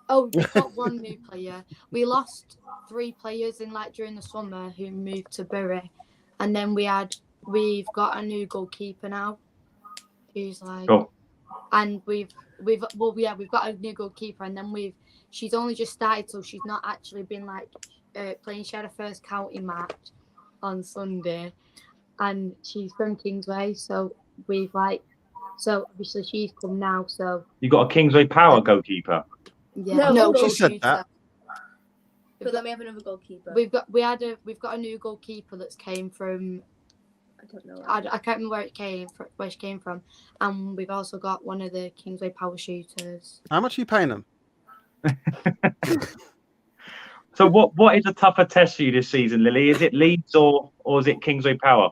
Oh, we've got one new player. We lost 3 players during the summer who moved to Bury, and then we've got a new goalkeeper now, who's cool. And we've got a new goalkeeper, and then she's only just started, so she's not actually been playing. She had her first county match on Sunday, and she's from Kingsway, so so obviously she's come now. So you got a Kingsway Power goalkeeper? Yeah, No, she said that. But then we have another goalkeeper. We've got a new goalkeeper that's came from. I don't know. I can't remember where she came from, and we've also got one of the Kingsway Power shooters. How much are you paying them? So what is a tougher test for you this season, Lily? Is it Leeds or is it Kingsway Power?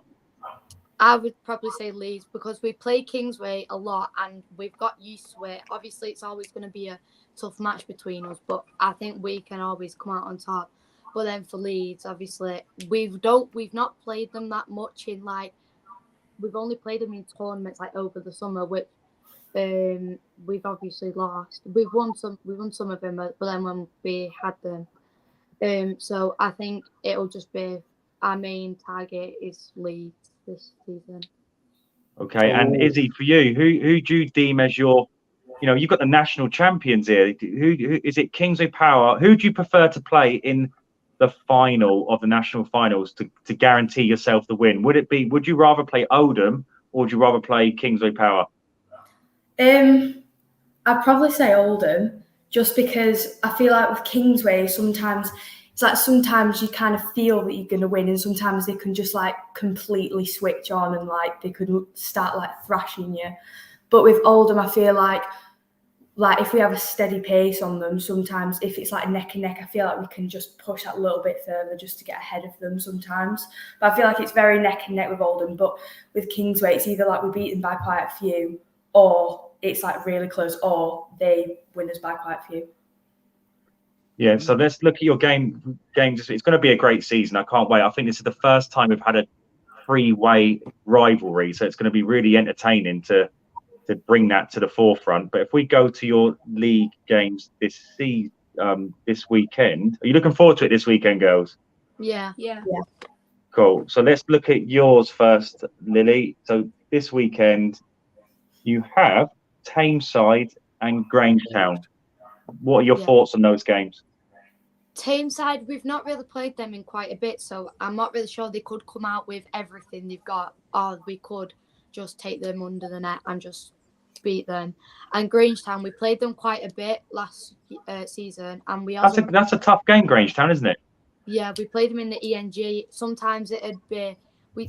I would probably say Leeds, because we play Kingsway a lot and we've got used to it. Obviously, it's always going to be a tough match between us, but I think we can always come out on top. But then for Leeds, obviously, we've not played them that much in we've only played them in tournaments over the summer, which we've obviously lost. We've won some of them, but then when we had them, so I think it'll just be our main target is Leeds this season. Okay, and Izzy, for you, who do you deem as your, you've got the national champions here. Who is it? Kingsway Power. Who do you prefer to play in the final of the national finals to guarantee yourself the win? Would you rather play Oldham or would you rather play Kingsway Power? I'd probably say Oldham, just because I feel like with Kingsway sometimes it's sometimes you kind of feel that you're going to win, and sometimes they can just completely switch on and they could start thrashing you. But with Oldham, I feel like if we have a steady pace on them, sometimes if it's neck and neck, I feel like we can just push that a little bit further just to get ahead of them sometimes. But I feel like it's very neck and neck with Oldham. But with Kingsway, it's either we beat them by quite a few, or it's really close, or they win us by quite a few. Yeah, so let's look at your games. It's going to be a great season. I can't wait. I think this is the first time we've had a 3-way rivalry, so it's going to be really entertaining to bring that to the forefront. But if we go to your league games this weekend, are you looking forward to it this weekend, girls? Yeah. Cool. So let's look at yours first, Lily. So this weekend you have Tameside and Grangetown. What are your thoughts on those games? Tameside, we've not really played them in quite a bit, so I'm not really sure they could come out with everything they've got, or we could just take them under the net and just beat them. And Grangetown, we played them quite a bit last season, and we also that's a tough game, Grangetown, isn't it? Yeah, we played them in the ENG. Sometimes it'd be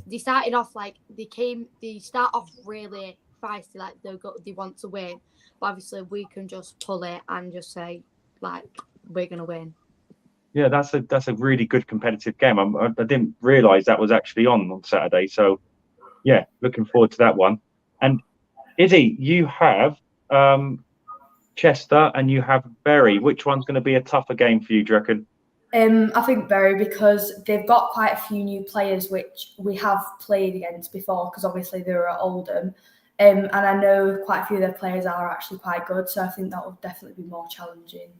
they started off like they start off really feisty, like they want to win. But obviously we can just pull it and just say like we're gonna win. Yeah, that's a really good competitive game. I didn't realise that was actually on Saturday. So yeah, looking forward to that one. And Izzy, you have Chester and you have Bury. Which one's going to be a tougher game for you, do you reckon? I think Bury, because they've got quite a few new players which we have played against before, because obviously they were at Oldham. And I know quite a few of their players are actually quite good, so I think that will definitely be more challenging.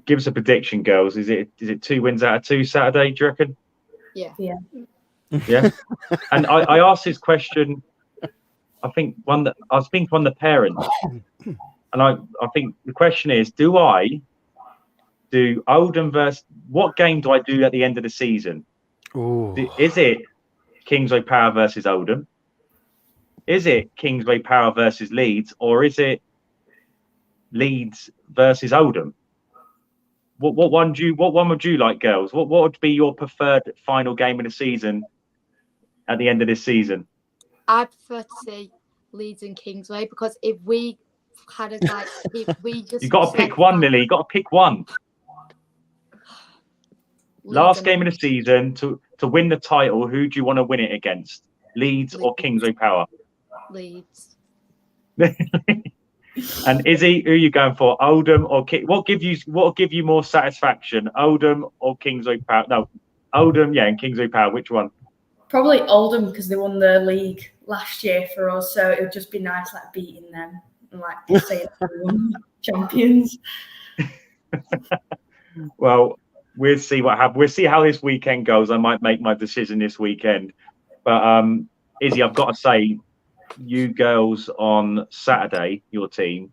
Give us a prediction, girls. Is it 2 wins out of 2 Saturday, do you reckon? Yeah. Yeah. And I asked this question, I think I was speaking to one of the parents, and I think the question is, do Oldham versus, what game do I do at the end of the season? Is it Kingsway Power versus Oldham? Is it Kingsway Power versus Leeds, or is it Leeds versus Oldham? What one would you like, girls? What would be your preferred final game of the season at the end of this season? I prefer to see Leeds and Kingsway, because if we had if we just You've got to pick one, Lily. You've got to pick one. Last game of the season to win the title. Who do you want to win it against? Leeds or Kingsway Power? Leeds. And Izzy, who are you going for? Oldham or what will give you more satisfaction? Oldham or Kingsway Power? No, Oldham, yeah, and Kingsway Power. Which one? Probably Oldham, because they won the league last year for us, so it would just be nice like beating them and like saying we won champions. Well, we'll see what happens. We'll see how this weekend goes. I might make my decision this weekend. But Izzy, I've got to say, you girls on Saturday, your team,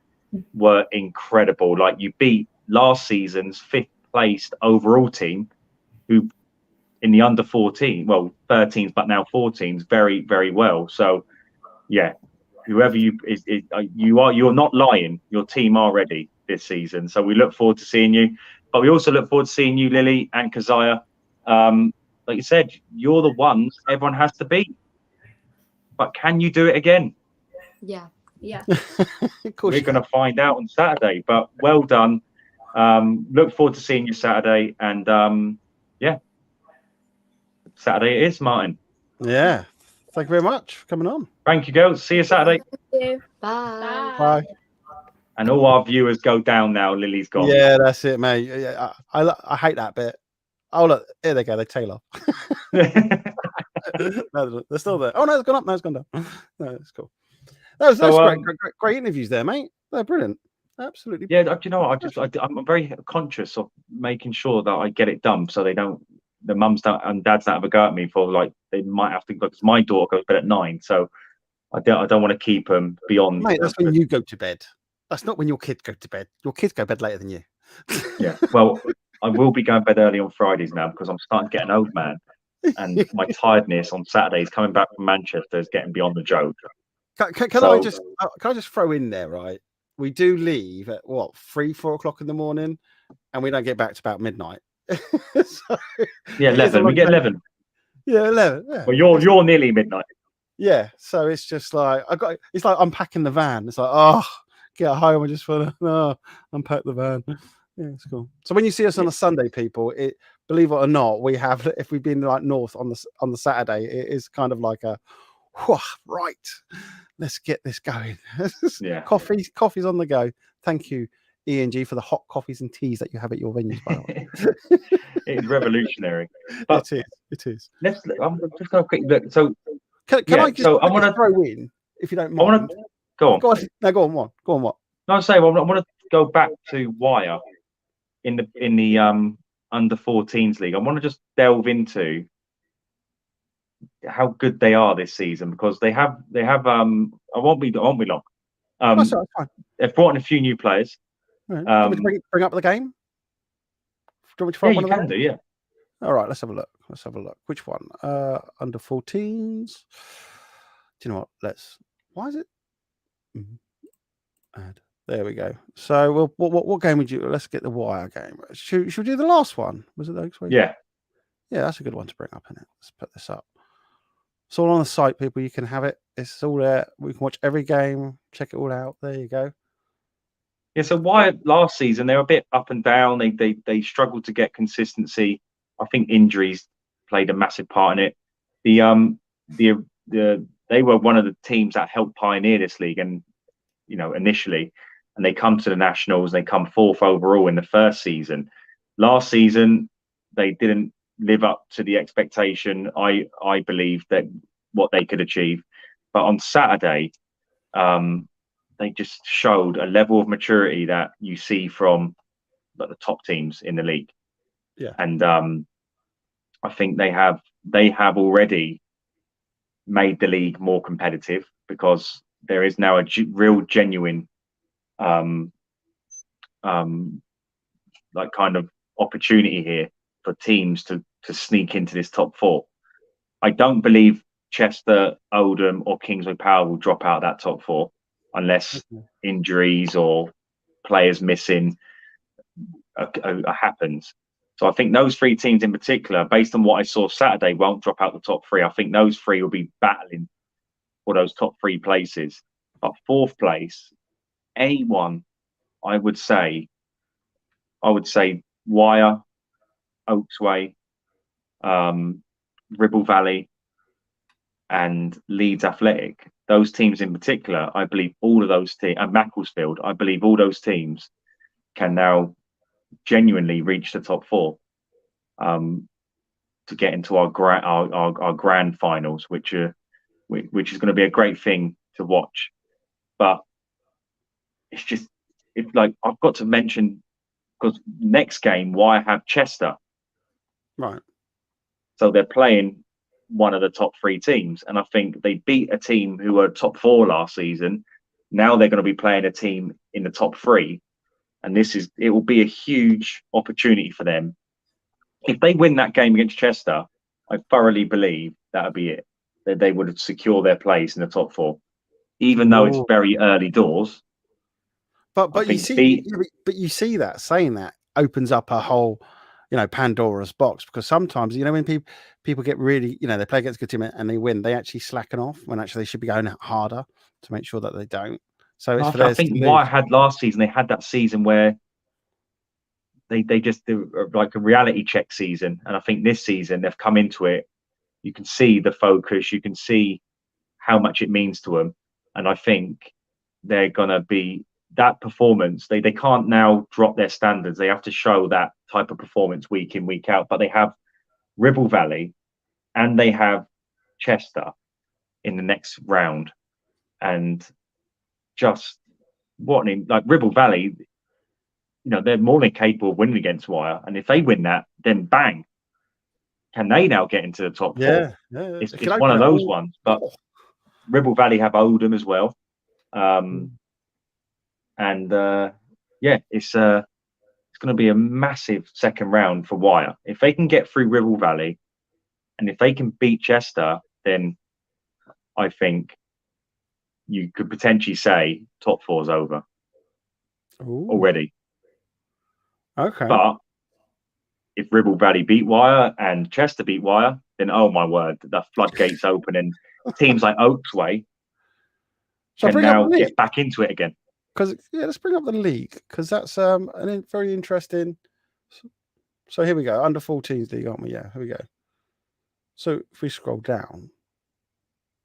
were incredible. Like, you beat last season's 5th placed overall team, who in the under 14, well, 13s, but now 14s, very, very well. So, yeah, whoever you're not lying. Your team are ready this season. So we look forward to seeing you. But we also look forward to seeing you, Lily and Keziah. Like you said, you're the ones everyone has to beat. But can you do it again? Yeah. We're going to find out on Saturday. But well done. Look forward to seeing you Saturday. And yeah, Saturday it is, Martin. Yeah. Thank you very much for coming on. Thank you, girls. See you Saturday. Thank you. Bye. Bye. And all our viewers go down now. Lily's gone. Yeah, that's it, mate. Yeah, I hate that bit. Oh, look, here they go. They tail off. No, they're still there. Oh, no, it's gone up. No, it's gone down. No, it's cool. That was great interviews there, mate. They're brilliant. Absolutely. Yeah, do you know what? I'm very conscious of making sure that I get it done, so the mums and dads don't have a go at me for, like, they might have to, because my daughter goes to bed at 9, so I don't want to keep them beyond. Mate, that's when you go to bed. That's not when your kids go to bed. Your kids go to bed later than you. Yeah, well, I will be going to bed early on Fridays now, because I'm starting to get an old man, and my tiredness on Saturdays coming back from Manchester is getting beyond the joke. Can I just throw in there, right? We do leave at 3-4 o'clock in the morning, and we don't get back to about midnight. So, yeah, 11. We get 11. Yeah, 11. Yeah. Well, you're nearly midnight. Yeah, so it's just like it's like unpacking the van. It's like, get home. I just want to unpack the van. Yeah, it's cool. So when you see us on a Sunday, people, believe it or not, we have, if we've been like north on the Saturday, it is kind of like a right. Let's get this going. Yeah, coffee's on the go. Thank you, ENG, for the hot coffees and teas that you have at your venues, by the way. It's revolutionary. But it is. I'm just going to quick look. So can I just throw in, if you don't mind? Go on. Go on. No, go on. What? No, I say, well, I want to go back to Wyre in the under 14s league. I want to just delve into how good they are this season, because they have I won't be long. That's fine. They've brought in a few new players. Right. Do you want me to bring up the game? Do you want me to find one of them? Do, yeah. All right, let's have a look. Which one? Under 14s. Do you know what? Why is it? Add. There we go. So, what game would you? Let's get the Wyre game. Should we do the last one? Was it Oaksway? Yeah. Yeah, that's a good one to bring up, isn't it? Let's put this up. It's all on the site, people. You can have it. It's all there. We can watch every game, check it all out. There you go. Yeah, so Wyre last season they were a bit up and down. They struggled to get consistency. I think injuries played a massive part in it. They were one of the teams that helped pioneer this league, and initially, and they come to the nationals. They come fourth overall in the first season. Last season, they didn't live up to the expectation. I believe that what they could achieve, but on Saturday, they just showed a level of maturity that you see from the top teams in the league. Yeah, and I think they have already made the league more competitive because there is now a real genuine like kind of opportunity here for teams to sneak into this top four. I don't believe Chester, Oldham or Kingsway Power will drop out of that top four unless injuries or players missing happens. So I think those three teams in particular, based on what I saw Saturday, won't drop out the top three. I think those three will be battling for those top three places. But fourth place, anyone, I would say Wyre, Oaksway, Ribble Valley, and Leeds Athletic. Those teams in particular, I believe all of those teams, and Macclesfield, I believe all those teams can now genuinely reach the top four to get into our grand finals, which is going to be a great thing to watch. But it's like I've got to mention, because next game, Wyre have Chester, right? So they're playing one of the top three teams, and I think they beat a team who were top four last season. Now they're going to be playing a team in the top three, and it will be a huge opportunity for them. If they win that game against Chester, I thoroughly believe that'll be it. That they would secure their place in the top four, even though it's very early doors. But you see that saying that opens up a whole, Pandora's box, because sometimes, when people get really, they play against a good team and they win, they actually slacken off when actually they should be going harder to make sure that they don't. So it's I think Wyre had last season, they had that season where they just do like a reality check season. And I think this season they've come into it. You can see the focus, you can see how much it means to them. And I think they're going to be that performance. They can't now drop their standards. They have to show that type of performance week in, week out. But they have Ribble Valley and they have Chester in the next round. And just like Ribble Valley, they're more than capable of winning against Wyre. And if they win that, then bang, can they now get into the top four? Yeah. It's one of those ones. But Ribble Valley have Oldham as well. It's going to be a massive second round for Wyre. If they can get through Ribble Valley and if they can beat Chester, then I think you could potentially say top four's over already. Okay. But if Ribble Valley beat Wyre and Chester beat Wyre, then oh my word, the floodgates open and teams like Oaksway can now get back into it again. Because let's bring up the league, because that's very interesting. So here we go, under 14s league, aren't we? Yeah, here we go. So if we scroll down,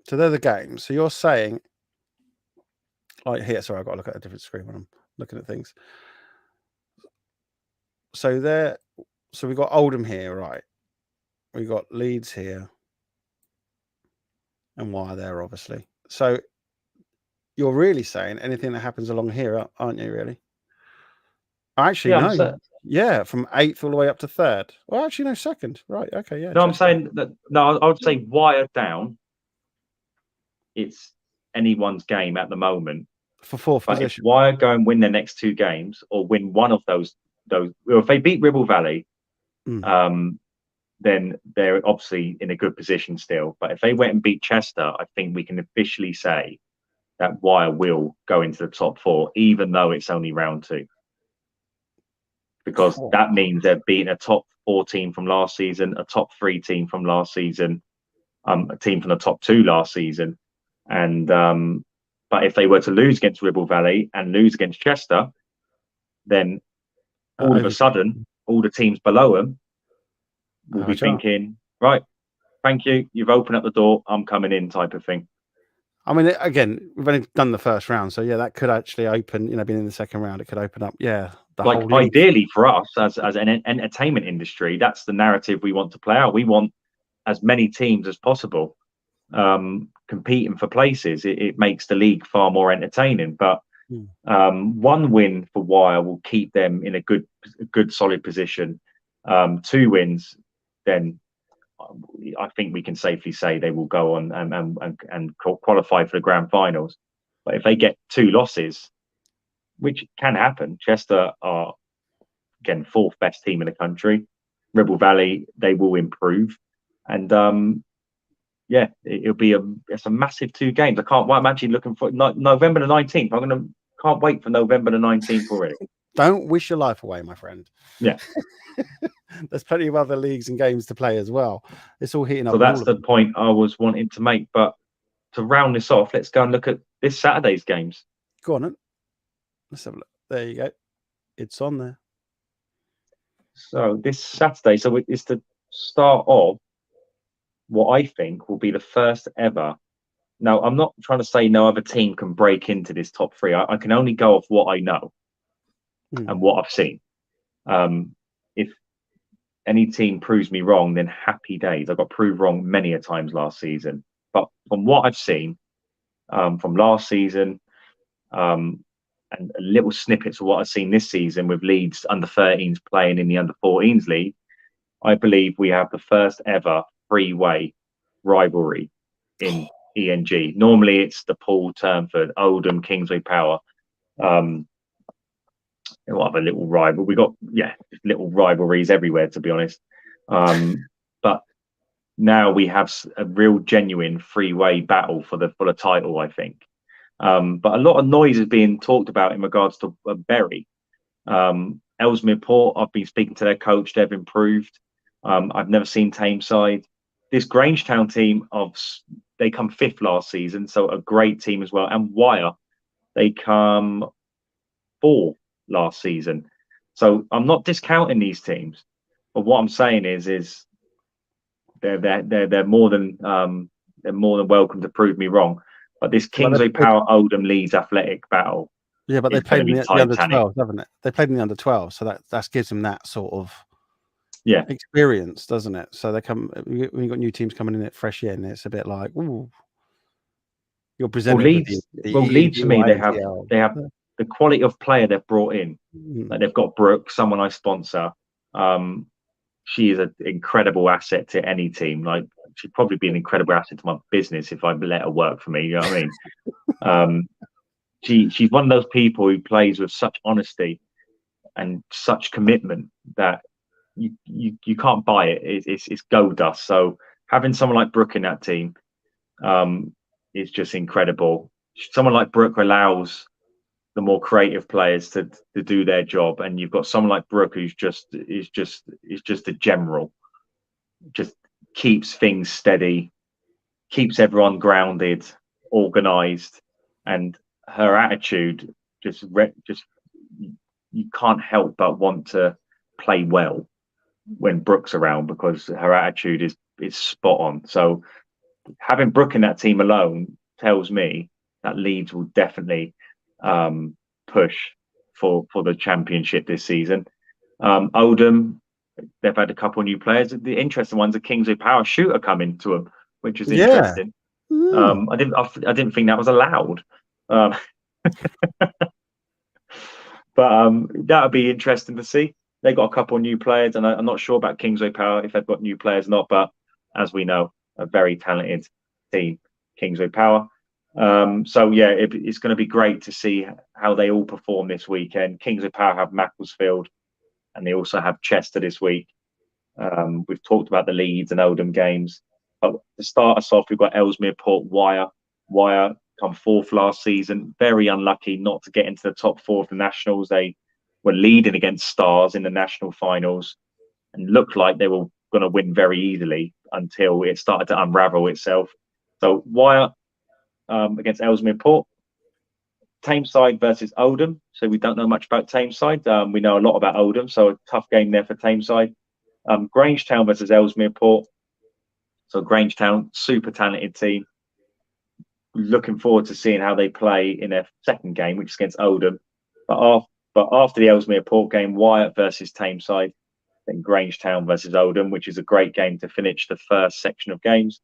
so they're the games. So you're saying, like here, sorry, I've got to look at a different screen when I'm looking at things. So we've got Oldham here, right? We've got Leeds here, and Wyre there, obviously. So you're really saying anything that happens along here, aren't you, really? Actually, no. Yeah, from 8th all the way up to 3rd. Well, actually, no, 2nd. Right, okay, yeah. No, I'm saying that, no, I would say Wyre down. It's anyone's game at the moment. For 4th position. If Wyre go and win their next 2 games or win one of those, well, if they beat Ribble Valley, then they're obviously in a good position still. But if they went and beat Chester, I think we can officially say that Wyre will go into the top 4, even though it's only round 2. Because that means they're beating a top 4 team from last season, a top 3 team from last season, a team from the top 2 last season. And but if they were to lose against Ribble Valley and lose against Chester, then all of a sudden, all the teams below them will be thinking, right, thank you, you've opened up the door, I'm coming in, type of thing. I mean, again, we've only done the first round, so yeah, that could actually open. Being in the second round, it could open up. Yeah, the like whole league. Ideally for us as an entertainment industry, that's the narrative we want to play out. We want as many teams as possible competing for places. It makes the league far more entertaining. But one win for Wyre will keep them in a good solid position. 2 wins, then I think we can safely say they will go on and qualify for the grand finals. But if they get 2 losses, which can happen, Chester are again 4th best team in the country. Ribble Valley, they will improve, and it's a massive 2 games. I can't wait. I'm actually looking for November the 19th. Can't wait for November the 19th already. Don't wish your life away, my friend. Yeah. There's plenty of other leagues and games to play as well. It's all heating up. So that's the point I was wanting to make. But to round this off, let's go and look at this Saturday's games. Go on, then. Let's have a look. There you go. It's on there. So this Saturday, it's the start of what I think will be the first ever. Now, I'm not trying to say no other team can break into this top 3. I can only go off what I know and what I've seen. If any team proves me wrong, then happy days. I got proved wrong many a times last season. But from what I've seen from last season, and little snippets of what I've seen this season with Leeds under 13s playing in the under 14s league, I believe we have the first ever 3-way rivalry in ENG. Normally it's the Paul, Turnford, Oldham, Kingsway Power. What other little rival? We got little rivalries everywhere, to be honest. But now we have a real genuine 3-way battle for the title, I think. But a lot of noise is being talked about in regards to Bury. Ellesmere Port, I've been speaking to their coach, they've improved. I've never seen Tameside. This Grangetown team, they come 5th last season, so a great team as well. And Wyre, they come 4th last season. So I'm not discounting these teams, but what I'm saying is they're more than welcome to prove me wrong. But this Kingsway Power Oldham Leeds Athletic battle, yeah, but they played in the under 12, haven't it? They played in the under 12, so that gives them that sort of experience, doesn't it? So they come when you've got new teams coming in at fresh in, it's a bit like, ooh, you're presenting. Leeds to me, they have the quality of player they've brought in. Like they've got Brooke, someone I sponsor. She is an incredible asset to any team. Like she'd probably be an incredible asset to my business if I let her work for me. You know what I mean? She's one of those people who plays with such honesty and such commitment that you can't buy it. It's gold dust. So having someone like Brooke in that team is just incredible. Someone like Brooke allows the more creative players to do their job, and you've got someone like Brooke who's just a general, just keeps things steady, keeps everyone grounded, organized, and her attitude just you can't help but want to play well when Brooke's around, because her attitude is spot on. So having Brooke in that team alone tells me that Leeds will definitely push for the championship this season. Oldham, they've had a couple of new players. The interesting ones are Kingsway Power shooter coming to them, which is interesting. I didn't think that was allowed. But that would be interesting to see. They got a couple of new players, and I'm not sure about Kingsway Power if they've got new players or not. But as we know, a very talented team, Kingsway Power. So yeah, it's going to be great to see how they all perform this weekend. Kingsway Power have Macclesfield, and they also have Chester this week. We've talked about the Leeds and Oldham games. But to start us off, we've got Ellesmere Port, Wyre. Wyre come fourth last season. Very unlucky not to get into the top four of the Nationals. They were leading against Stars in the national finals and looked like they were going to win very easily until it started to unravel itself. So Wyre against Ellesmere Port. Tameside versus Oldham. So we don't know much about Tameside. We know a lot about Oldham, so a tough game there for Tameside. Grangetown versus Ellesmere Port. So Grangetown, super talented team. Looking forward to seeing how they play in their second game, which is against Oldham. But after the Ellesmere Port game, Wyre versus Tameside, then Grangetown versus Oldham, which is a great game to finish the first section of games.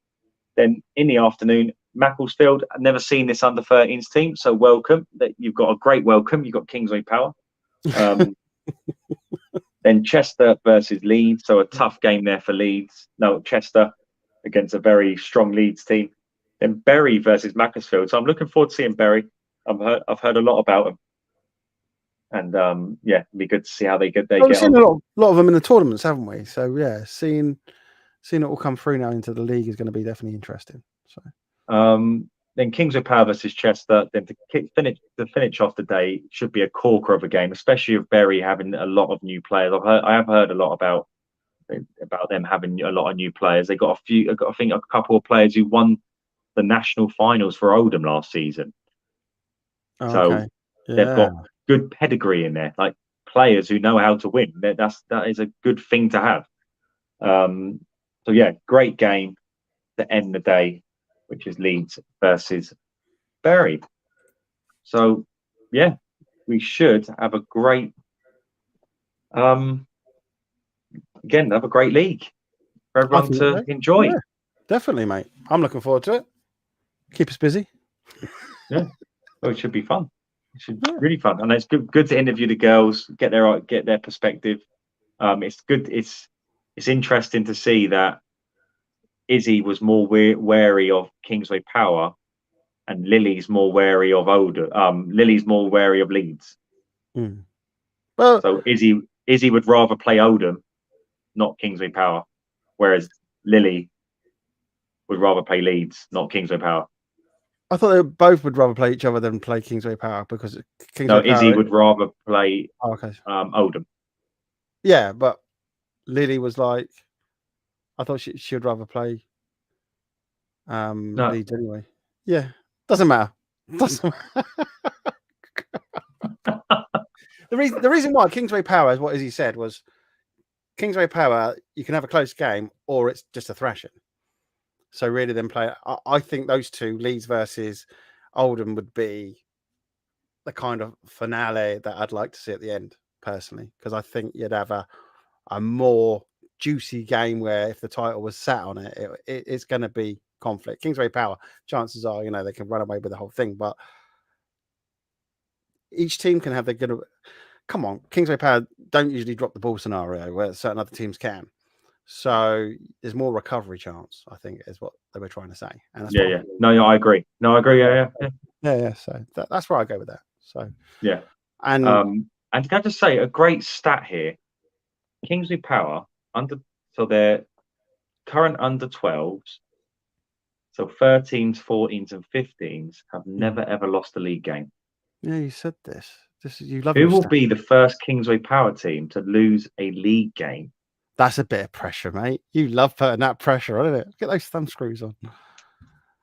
Then in the afternoon, Macclesfield. I've never seen this under 13s team, so welcome. That you've got a great welcome. You've got Kingsway Power. Then Chester versus Leeds, so a tough game there for Leeds. No, Chester against a very strong Leeds team. Then Bury versus Macclesfield. So I'm looking forward to seeing Bury. I've heard a lot about them, and yeah, it'd be good to see how they get. We've seen a lot of them in the tournaments, haven't we? So yeah, seeing it all come through now into the league is going to be definitely interesting. So. Then Kingsway Power versus Chester. Then to finish off the day should be a corker of a game, especially with Bury having a lot of new players. I have heard a lot about them having a lot of new players. They got I think a couple of players who won the national finals for Oldham last season. So they've got good pedigree in there, like players who know how to win. That is a good thing to have. So yeah, great game to end the day, which is Leeds versus Bury. So, yeah, we should have a great, have a great league for everyone to enjoy. Yeah, definitely, mate. I'm looking forward to it. Keep us busy. Yeah, well, it should be fun. It should be really fun, and it's good to interview the girls, get their perspective. It's good. It's interesting to see that Izzy was more wary of Kingsway Power, and Lily's more wary of Lily's more wary of Leeds. Well, so Izzy would rather play Oldham, not Kingsway Power, whereas Lily would rather play Leeds, not Kingsway Power. I thought they both would rather play each other than play Kingsway Power because Izzy would rather play Oldham. Yeah, but Lily was like, I thought she would rather play Leeds anyway. Yeah, doesn't matter. Doesn't matter. The reason why Kingsway Power, what Izzy said, was Kingsway Power, you can have a close game or it's just a thrashing. So really then play, I think those two, Leeds versus Oldham, would be the kind of finale that I'd like to see at the end, personally, because I think you'd have a more juicy game where if the title was sat on it's going to be conflict. Kingsway Power, chances are, they can run away with the whole thing, but each team can have their good. Come on, Kingsway Power don't usually drop the ball scenario where certain other teams can. So there's more recovery chance, I think, is what they were trying to say. And that's No, I agree. No, I agree. Yeah. So that's where I go with that. So yeah, and can I just say a great stat here? Kingsway Power their current under 12s, so 13s, 14s, and 15s have never ever lost a league game. Yeah, you said this. You love. Who will be the first Kingsway Power team to lose a league game? That's a bit of pressure, mate. You love putting that pressure on, isn't it? Get those thumb screws on.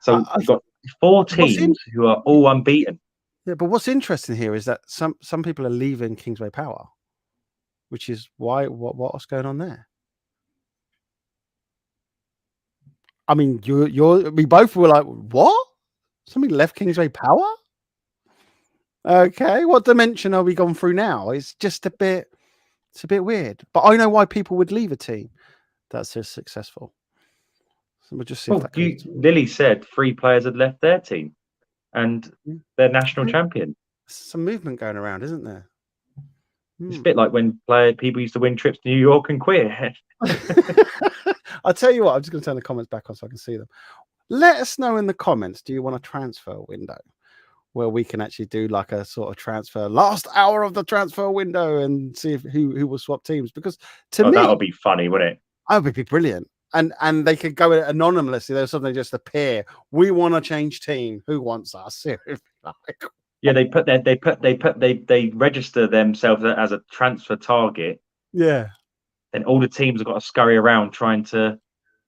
So we've got 4 teams who are all unbeaten. Yeah, but what's interesting here is that some people are leaving Kingsway Power, which is why what's going on there? I mean, we both were like, what? Somebody left Kingsway Power? Okay, what dimension are we gone through now? It's just a bit weird. But I know why people would leave a team that's so successful. So we'll just see. Lily said 3 players had left their team, and they're national champion. Some movement going around, isn't there? It's a bit like when people used to win trips to New York and quit. I'll tell you what, I'm just going to turn the comments back on so I can see them. Let us know in the comments, do you want a transfer window where we can actually do like a sort of transfer last hour of the transfer window and see who will swap teams? Because to me, that would be funny, wouldn't it? That would be brilliant. And they could go anonymously. There's something just appear. We want to change team. Who wants us? Yeah, they register themselves as a transfer target. Yeah. Then all the teams have got to scurry around trying to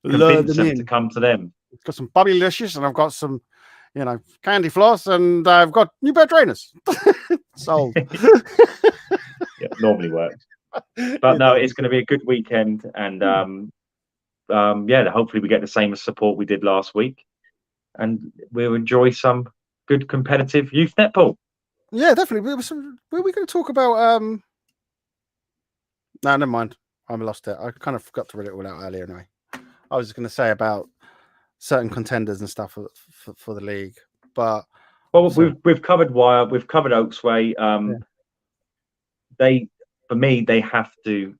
Lure convince them them in. to come to them. I've got some Bobby Licious and I've got some, candy floss and I've got new pair of trainers. Sold. Yeah, normally works. But no, it's going to be a good weekend, and hopefully we get the same support we did last week, and we'll enjoy some good competitive youth netball. Yeah, definitely. Were we going to talk about? No, never mind. I lost it. I kind of forgot to read it all out earlier. Anyway, I was going to say about certain contenders and stuff for the league, but we've covered Wyre, we've covered Oaksway. For me, they have to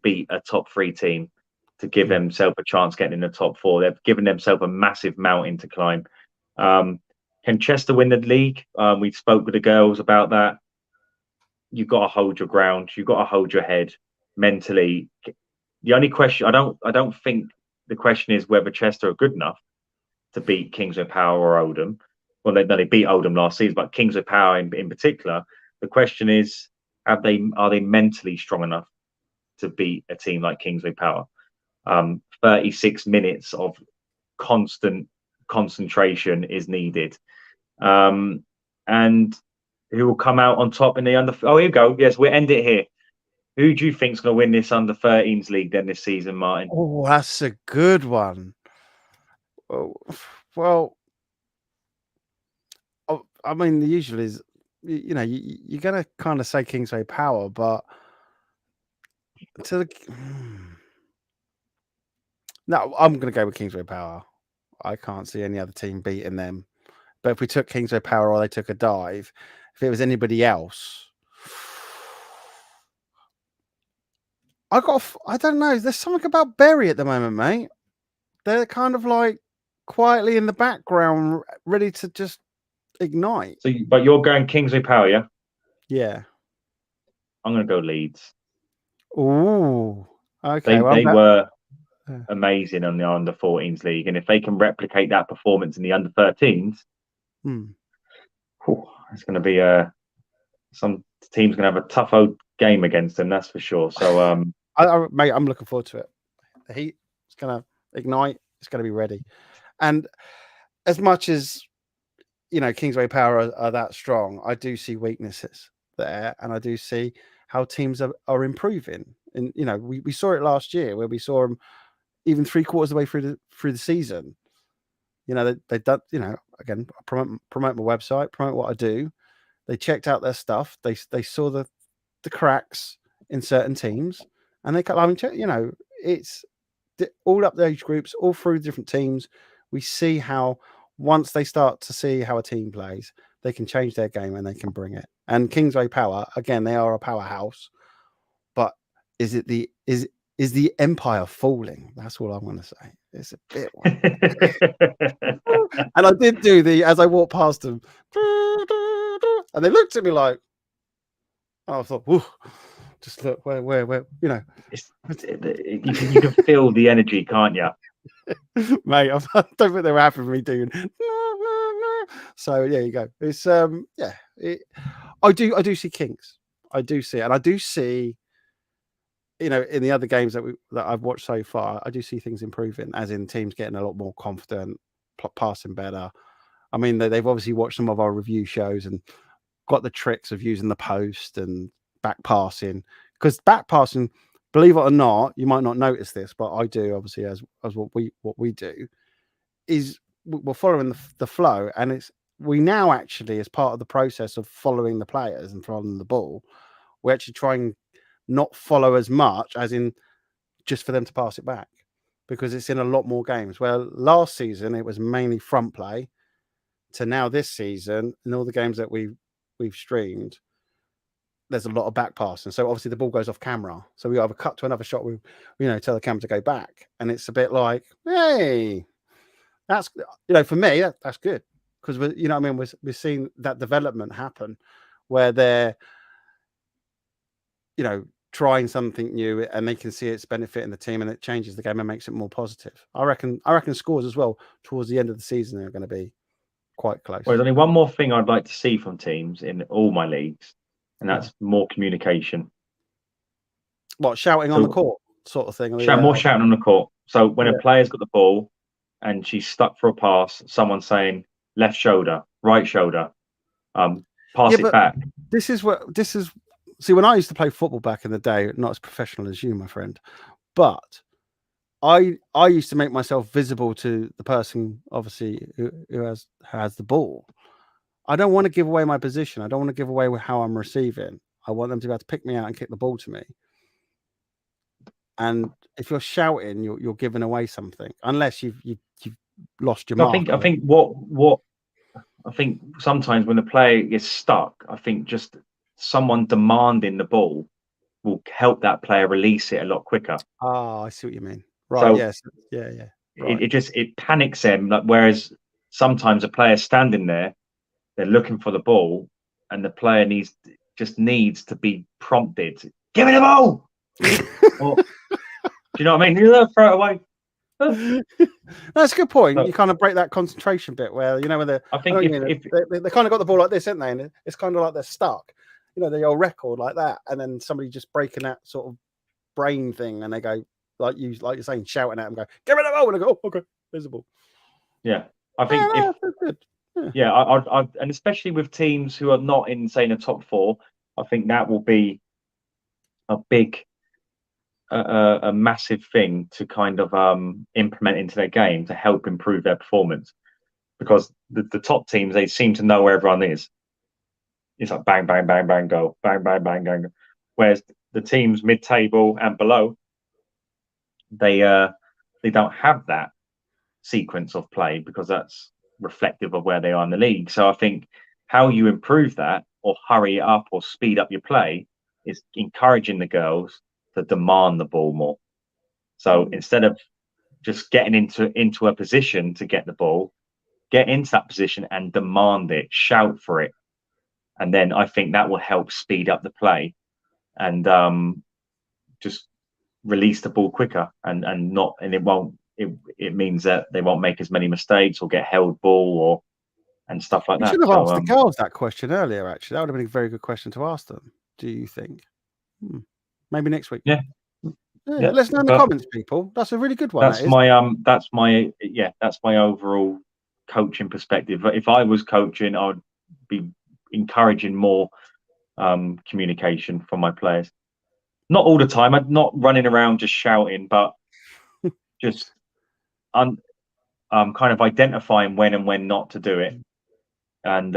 beat a top 3 team to give themselves a chance getting in the top 4. They've given themselves a massive mountain to climb. Can Chester win the league? We spoke with the girls about that. You've got to hold your ground. You've got to hold your head mentally. The only question, I don't think the question is whether Chester are good enough to beat Kingsway Power or Oldham. Well, they beat Oldham last season, but Kingsway Power in particular. The question is, are they mentally strong enough to beat a team like Kingsway Power? 36 minutes of constant concentration is needed. And who will come out on top in the under? Oh, here we go. Yes, we'll end it here. Who do you think is going to win this under 13s league then this season, Martin? Oh, that's a good one. Oh, well, I mean, the usual is, you're going to kind of say Kingsway Power, but no, I'm going to go with Kingsway Power. I can't see any other team beating them. But if we took Kingsway Power or they took a dive, if it was anybody else, I don't know. There's something about Bury at the moment, mate. They're kind of like quietly in the background, ready to just ignite. So, but you're going Kingsway Power, yeah? Yeah. I'm going to go Leeds. Ooh. Okay. They were amazing on the under 14s league, and if they can replicate that performance in the under 13s, it's going to be some teams going to have a tough old game against them, that's for sure. So mate, I'm looking forward to it. The heat is going to ignite. It's going to be ready. And as much as Kingsway Power are that strong, I do see weaknesses there, and I do see how teams are improving. And we saw it last year where we saw them even 3/4 of the way through the season. They done. Again, promote my website, promote what I do. They checked out their stuff. They saw the cracks in certain teams, and they cut. I mean, it's all up the age groups, all through different teams. We see how once they start to see how a team plays, they can change their game and they can bring it. And Kingsway Power, again, they are a powerhouse. But is the empire falling? That's all I'm going to say. It's a bit. And I did do as I walked past them, and they looked at me like, I thought, whew, just look where you can feel the energy, can't you? Mate, I don't think they were happy with me doing. So there you go. It's I do see Kings. I do see it, and I do see, in the other games that I've watched so far, I do see things improving, as in teams getting a lot more confident, passing better. I mean, they've obviously watched some of our review shows and got the tricks of using the post and back passing, because back passing, believe it or not, you might not notice this, but I do, obviously, as what we do, is we're following the flow, and we now actually, as part of the process of following the players and following the ball, we actually try and not follow as much as in just for them to pass it back, because it's in a lot more games. Well, last season it was mainly front play, to now this season, in all the games that we've streamed, there's a lot of back passing. So obviously the ball goes off camera. So we either cut to another shot, we tell the camera to go back. And it's a bit like, hey, that's, for me, that's good. Because we're seeing that development happen where they're, trying something new and they can see it's benefiting the team and it changes the game and makes it more positive. I reckon scores as well towards the end of the season are going to be quite close. Well, there's only one more thing I'd like to see from teams in all my leagues, and that's more communication. What, shouting on the court sort of thing? More shouting on the court. So when a player's got the ball and she's stuck for a pass, someone saying left shoulder, right shoulder, pass it back. See, when I used to play football back in the day, not as professional as you, my friend, but I used to make myself visible to the person, obviously, who has the ball. I don't want to give away my position. I don't want to give away how I'm receiving. I want them to be able to pick me out and kick the ball to me. And if you're shouting, you're giving away something, unless you've lost your mark. I think sometimes when the player gets stuck, I think just someone demanding the ball will help that player release it a lot quicker. Oh, I see what you mean. Right. So yes. Yeah. Right. It panics them. Like, whereas sometimes a player standing there, they're looking for the ball, and the player needs to be prompted. Give me the ball. Or, do you know what I mean? You know, throw it away. That's a good point. You kind of break that concentration bit where, you know, when they kind of got the ball like this, haven't they? And it's kind of like they're stuck, you know, the old record like that, and then somebody just breaking that sort of brain thing, and they go like you're saying, shouting at them, go, give me the ball, and I go, oh, okay, visible. Yeah, I think that's good. Yeah, I and especially with teams who are not in, say, the top four, I think that will be a big. A massive thing to kind of implement into their game to help improve their performance, because the top teams, they seem to know where everyone is. It's like bang, bang, bang, bang, go, bang, bang, bang, bang. Whereas the teams mid-table and below, they don't have that sequence of play, because that's reflective of where they are in the league. So I think how you improve that, or hurry it up, or speed up your play, is encouraging the girls to demand the ball more. So instead of just getting into a position to get the ball, get into that position and demand it, shout for it, and then I think that will help speed up the play and just release the ball quicker, and it means that they won't make as many mistakes or get held ball and stuff like that. You should have asked the girls that question earlier. Actually, that would have been a very good question to ask them. Do you think? Maybe next week. Yeah. Let us know in the comments, people. That's a really good one. That's my overall coaching perspective. If I was coaching, I would be encouraging more communication from my players. Not all the time. I'm not running around just shouting, but just kind of identifying when and when not to do it, and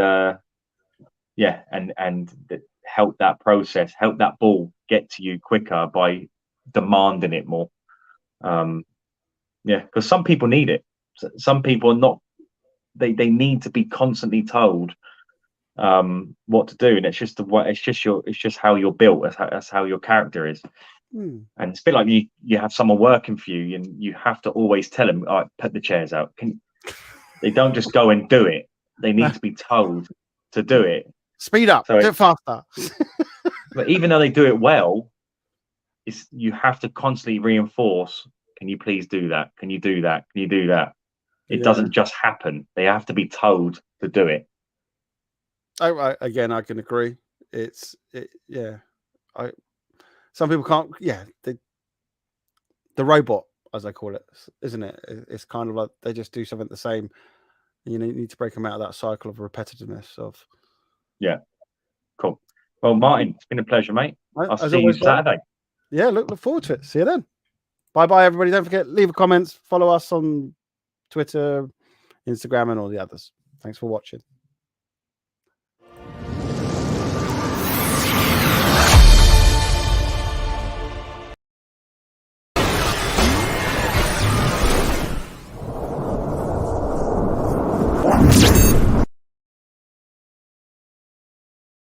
help that process, help that ball get to you quicker by demanding it more. Because some people need it. Some people are not. They need to be constantly told what to do, and it's just how you're built. That's how your character is. And it's a bit like you have someone working for you, and you have to always tell them, "All right, put the chairs out." They don't just go and do it. They need to be told to do it. Speed up, do it faster. But even though they do it well, you have to constantly reinforce. Can you please do that? Can you do that? Can you do that? It doesn't just happen. They have to be told to do it. Again, I can agree. Some people can't. Yeah, the robot, as I call it, isn't it? It's kind of like they just do something the same. And you need to break them out of that cycle of repetitiveness. Cool. Well, Martin, it's been a pleasure, mate. I'll see you Saturday. Yeah, look forward to it. See you then. Bye, everybody. Don't forget, leave a comment, follow us on Twitter, Instagram, and all the others. Thanks for watching.